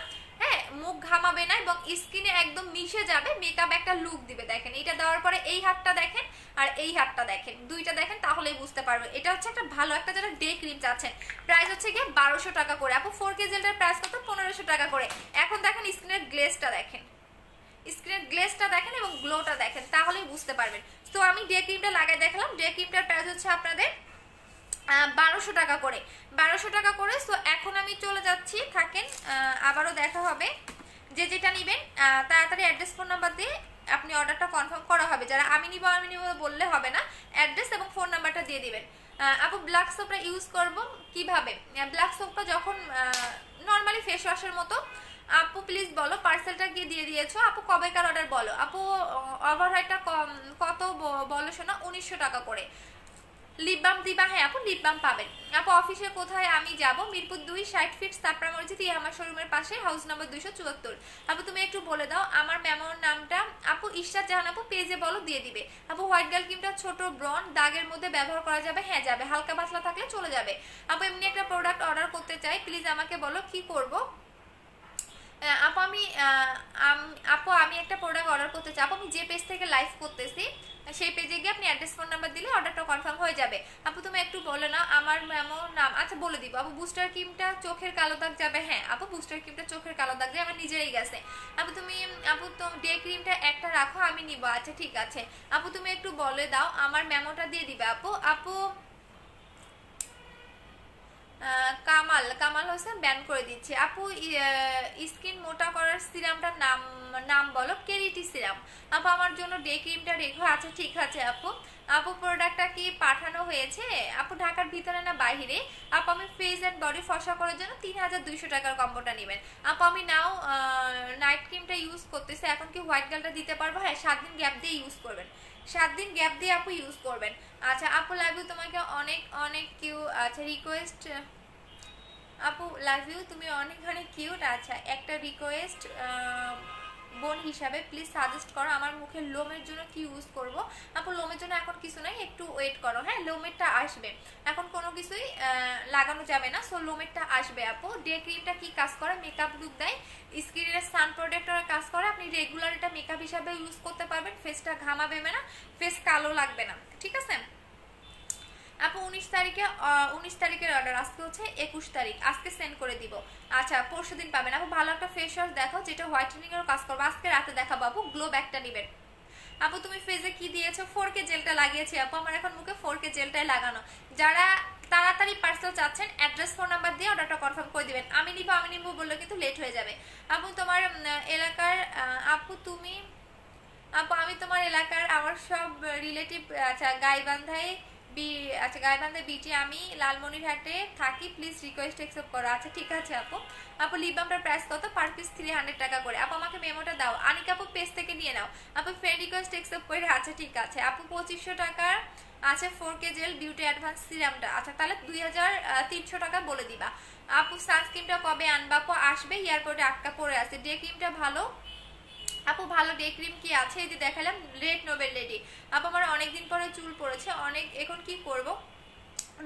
S1: হ্যাঁ মুখ ঘামাবে না, এবং স্কিনে একদম মিশে যাবে, মেকআপ একটা লুক দিবে। দেখেন এটা দেওয়ার পরে এই হাতটা দেখেন আর এই হাতটা দেখেন, দুইটা দেখেন, তাহলেই বুঝতে পারবে। এটা হচ্ছে একটা ভালো একটা যারা ডে ক্রিম চাচ্ছেন, প্রাইস হচ্ছে গিয়ে 1200 টাকা করে আপু। 4K জেলটার প্রাইস কত? 1500 টাকা করে। এখন দেখেন স্কিনের গ্লেজটা দেখেন, স্কিনের গ্লেজটা দেখেন এবং গ্লোটা দেখেন, তাহলেই বুঝতে পারবেন। তো আমি ডে ক্রিমটা লাগাই দেখালাম। ডে ক্রিমটার প্রাইস হচ্ছে আপনাদের 1200 টাকা করে, 1200 টাকা করে। সো এখন আমি চলে যাচ্ছি, থাকেন আবারও দেখা হবে। যে যেটা নেবেন তাড়াতাড়ি অ্যাড্রেস ফোন নাম্বার দিয়ে আপনি অর্ডারটা কনফার্ম করা হবে। যারা আমি নিব বললে হবে না, অ্যাড্রেস এবং ফোন নাম্বারটা দিয়ে দিবেন। আপু ব্ল্যাক সোপটা ইউজ করব কিভাবে? ব্ল্যাক সোপটা যখন নর্মালি ফেস ওয়াশের মতো। আপু প্লিজ বলো পার্সেলটা গিয়ে দিয়ে দিয়েছো আপু, কবেকার অর্ডার বলো আপু। ওভারহেডটা কত বলো শোনা? 1900 টাকা করে। লিপ বাম দিবা? হ্যাঁ আপু লিপ বাম পাবেন আপু। অফিসে কোথায় আমি যাব? মিরপুর 2, 60 ফিট সাপড়া মসজিদ, আমার শোরুমের পাশে, হাউস নাম্বার 274। আপু তুমি একটু বলে দাও আমার মেমোর নামটা। আপু ইশরাত জাহান আপু, পেজে বলো দিয়ে দিবে আপু। হোয়াইট গার্ল ক্রিমটা ছোট ব্রন দাগের মধ্যে ব্যবহার করা যাবে? হ্যাঁ যাবে, হালকা পাতলা থাকলে চলে যাবে আপু। এমনি একটা প্রোডাক্ট অর্ডার করতে চাই, প্লিজ আমাকে বলো কি করব। আপু আমি একটা প্রোডাক্ট অর্ডার করতে চাই আপু। আমি যে পেজ থেকে লাইভ করতেছি সেই পেজে গিয়ে আপনি অ্যাড্রেস ফোন নাম্বার দিলে অর্ডারটা কনফার্ম হয়ে যাবে আপু। তুমি একটু বলে নাও আমার মেমোর নাম। আচ্ছা বলে দিব আপু। বুস্টার ক্রিমটা চোখের কালো দাগ যাবে? হ্যাঁ আপু বুস্টার ক্রিমটা চোখের কালো দাগ যায়, আমার নিজেরই গেছে আপু। আপু তো ডে ক্রিমটা একটা রাখো, আমি নিব। আচ্ছা ঠিক আছে আপু, তুমি একটু বলে দাও আমার মেমোটা দিয়ে দিবে আপু। আপু কামাল কামাল হোসেন ব্যান করে দিচ্ছে আপু। স্কিন মোটা করার সিরামটার নাম নাম বলো। কেরিটি সিরাম আপু, আমার জন্য ডে ক্রিমটা রেখো। আচ্ছা ঠিক আছে আপু। আপু প্রোডাক্টটা কি পাঠানো হয়েছে আপু? ঢাকার ভিতরে না বাইরে আপু? আমি ফেস অ্যান্ড বডি ফসা করার জন্য 3200 টাকার কম্বোটা নেবেন আপু। আমি নাও নাইট ক্রিমটা ইউজ করতেছি, এখন কি হোয়াইট গালটা দিতে পারবো? হ্যাঁ 7 দিন গ্যাপ দিয়ে ইউজ করবেন, 7 দিন গ্যাপ দিয়ে আপু ইউজ করবেন। আচ্ছা আপু লাভ ইউ, তোমাকে অনেক অনেক কিউ। আচ্ছা রিকোয়েস্ট আপু লাভ ইউ, তুমি অনেক অনেক কিউট। আচ্ছা একটা রিকোয়েস্ট বোন হিসাবে প্লিজ সাজেস্ট করো আমার মুখের লোমের জন্য কি ইউজ করব আপু। লোমের জন্য এখন কিছু নাই, একটু ওয়েট করো। হ্যাঁ লোমেরটা আসবে, এখন কোনো কিছুই লাগানো যাবে না। সো লোমেরটা আসবে আপু। ডে ক্রিমটা কি কাজ করে? মেকআপ লুক দেয়, স্কিনের সান প্রোটেক্টরের কাজ করে। আপনি রেগুলার এটা মেকআপ হিসাবে ইউজ করতে পারবেন, ফেসটা ঘামাবে না, ফেস কালো লাগবে না, ঠিক আছে আপু। 19 তারিখের অর্ডার, আজকে হচ্ছে 21 তারিখ, আজকে সেন্ড করে দিব। আচ্ছা পরশু দিন পাবেন আপু। ভালো একটা ফেস ওয়াশ দেখো যেটা হোয়াইটেনিং এর কাজ করবে, আজকে রাতে দেখাবো আপু। গ্লো ব্যাকটা নেবেন আপু। তুমি ফেসে কি দিয়েছো? 4K জেলটা লাগিয়েছি আপু, আমার এখন মুখে 4K জেলটাই লাগানো। যারা তাড়াতাড়ি পার্সেল চাচ্ছেন অ্যাড্রেস ফোন নাম্বার দিয়ে অর্ডারটা কনফার্ম করে দিবেন। আমি নিব বললে কিন্তু লেট হয়ে যাবে আপু। তোমার এলাকার আপু তুমি আপু, আমি তোমার এলাকার আমার সব রিলেটিভ। আচ্ছা গাইবান্ধায় আচ্ছা গাইবান্ধায় বিটি, আমি লালমনিরহাটে থাকি, প্লিজ রিকোয়েস্ট অ্যাকসেপ্ট করো। আচ্ছা ঠিক আছে আপু। আপু লিপ বামটার প্রাইস কত? পার পিস 300 টাকা করে আপু। আমাকে মেমোটা দাও, আনিকা আপু পেজ থেকে নিয়ে নাও আপু। ফ্রেন্ড রিকোয়েস্ট অ্যাকসেপ্ট করে। আচ্ছা ঠিক আছে আপু। 2500 টাকার আছে 4K জেল বিউটি অ্যাডভান্স সিরামটা। আচ্ছা তাহলে 2300 টাকা বলে দিবা আপু। সানস্ক্রিনটা কবে আনবা আপু? আসবে, এয়ারপোর্টে আটকা পড়ে আছে। ডে ক্রিমটা ভালো আপু, ভালো ডে ক্রিম কি আছে? এই যে দেখালাম রেড নোবেল লেডি আপু। আমার অনেকদিন পরে চুল পড়েছে অনেক, এখন কি করব?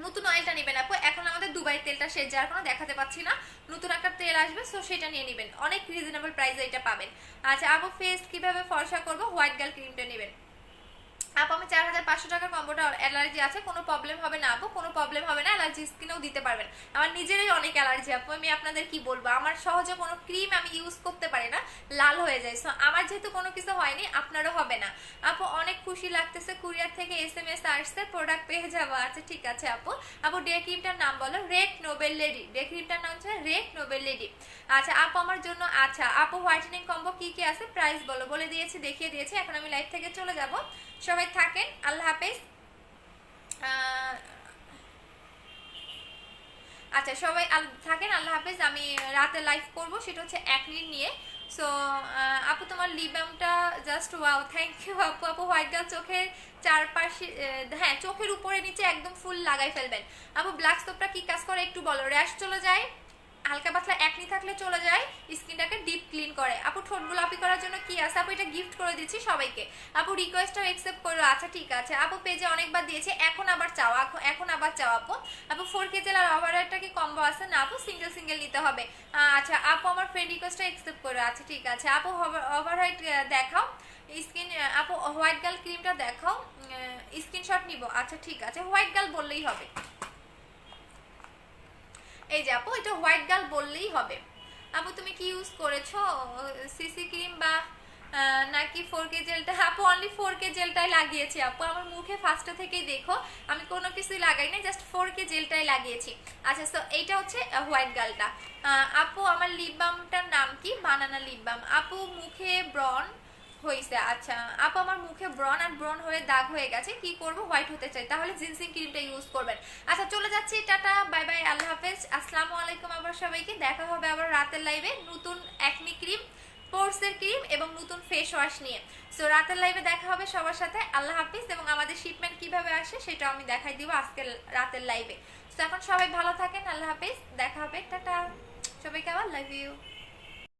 S1: নতুন অয়েলটা নেবেন আপু। এখন আমাদের দুবাই তেলটা শেষ, যার কোনো দেখাতে পাচ্ছি না, নতুন একটা তেল আসবে, সো সেটা নিয়ে নেবেন, অনেক রিজনেবল প্রাইসে এটা পাবেন। আচ্ছা আপু ফেস কিভাবে ফর্সা করব? হোয়াইট গার্ল ক্রিমটা নেবেন আপু আমি 4500 টাকার কম্বোটা, অ্যালার্জি আছে কোনো প্রবলেম হবে না আপু, কোনো প্রবলেম হবে না, অ্যালার্জি স্কিনেও দিতে পারবেন। আমার নিজেরই অনেক অ্যালার্জি আপু, আমি আপনাদের কি বলবো, আমার সহজে কোনো ক্রিম আমি ইউজ করতে পারি না, লাল হয়ে যায়। সো আমার যেহেতু কোনো কিছু হয়নি, আপনারও হবে না আপু। অনেক খুশি লাগতেছে, কুরিয়ার থেকে SMS আসছে, প্রোডাক্ট পেয়ে যাবো। আচ্ছা ঠিক আছে আপু। আপু ডে ক্রিমটার নাম বলো। রেড নোবেল লেডি, ডে ক্রিমটার নাম হচ্ছে রেড নোবেল লেডি। আচ্ছা আপু আমার জন্য, আচ্ছা আপু হোয়াইটেনিং কম্বো কি কি আছে প্রাইস বলো। বলে দিয়েছি, দেখিয়ে দিয়েছি। এখন আমি লাইভ থেকে চলে যাব। সবাই থাকেন, আল্লাহ হাফেজ। আচ্ছা সবাই থাকেন, আল্লাহ হাফেজ। আমি রাতে লাইভ করব, সেটা হচ্ছে অ্যাকনিন নিয়ে। সো আপু তোমার লিবামটা জাস্ট ওয়াও, থ্যাংক ইউ আপু। আপু হোয়াইট গার্ল চোখের চারপাশে, হ্যাঁ চোখের উপরে নিচে একদম ফুল লাগাই ফেলবেন। আপু ব্ল্যাক স্টোভটা কি কাজ করে একটু বলো। র্যাশ চলে যায়, হালকা পাতলা একনি থাকলে চলে যায়, স্কিনটাকে ডিপ ক্লিন করে। আপু ঠোঁট গোলাপি করার জন্য কি আছে আপু, এটা গিফট করে দিচ্ছি সবাইকে। আপু রিকোয়েস্টটাও অ্যাকসেপ্ট করো। আচ্ছা ঠিক আছে আপু, পেজে অনেকবার দিয়েছে, এখন আবার চাও, এখন আবার চাও আপু। আপু 4 কেজি আর ওভারহেডটা কি কম্বো আছে না আপু, সিঙ্গেল সিঙ্গেল নিতে হবে। আচ্ছা আপু আমার ফ্রেন্ড রিকোয়েস্টটা অ্যাকসেপ্ট করো। আচ্ছা ঠিক আছে আপু, ওভারহেড দেখাও স্কিন। আপু হোয়াইট গার্ল ক্রিমটা দেখাও, স্ক্রিনশট নিব। আচ্ছা ঠিক আছে, হোয়াইট গার্ল বললেই হবে। এই যে আপু এটা হোয়াইট গার্ল বললেই হবে। আপু তুমি কি ইউজ করেছো, সিসি ক্রিম বা নাকি 4K জেলটা? আপু অনলি 4K জেলটাই লাগিয়েছি আপু, আমার মুখে ফার্স্টে থেকেই দেখো আমি কোনো কিছুই লাগাই না, জাস্ট 4K জেলটাই লাগিয়েছি। আচ্ছা তো এইটা হচ্ছে হোয়াইট গার্লটা। আপু আমার লিপ বামটার নাম কি? বানানা লিপ বাম। আপু মুখে ব্রন হয়েছে। আচ্ছা আপু আমার মুখে ব্রন আর ব্রন হয়ে দাগ হয়ে গেছে, কি করব, হোয়াইট হতে চাই, তাহলে জিনসিং ক্রিমটা ইউজ করবেন। আচ্ছা চলে যাচ্ছি, টাটা বাই বাই, আল্লাহ হাফেজ, আসসালামু আলাইকুম। আবার সবাইকে দেখা হবে আবার রাতের লাইভে নতুন অ্যাকনি ক্রিম, পোর্সের ক্রিম এবং নতুন ফেস ওয়াশ নিয়ে। সো রাতের লাইভে দেখা হবে সবার সাথে, আল্লাহ হাফিজ। এবং আমাদের শিপমেন্ট কিভাবে আসে সেটাও আমি দেখাই দিব আজকে রাতের লাইভে। তো এখন সবাই ভালো থাকেন, আল্লাহ হাফিজ, দেখা হবে, টাটা সবাইকে, আবার লাভ ইউ।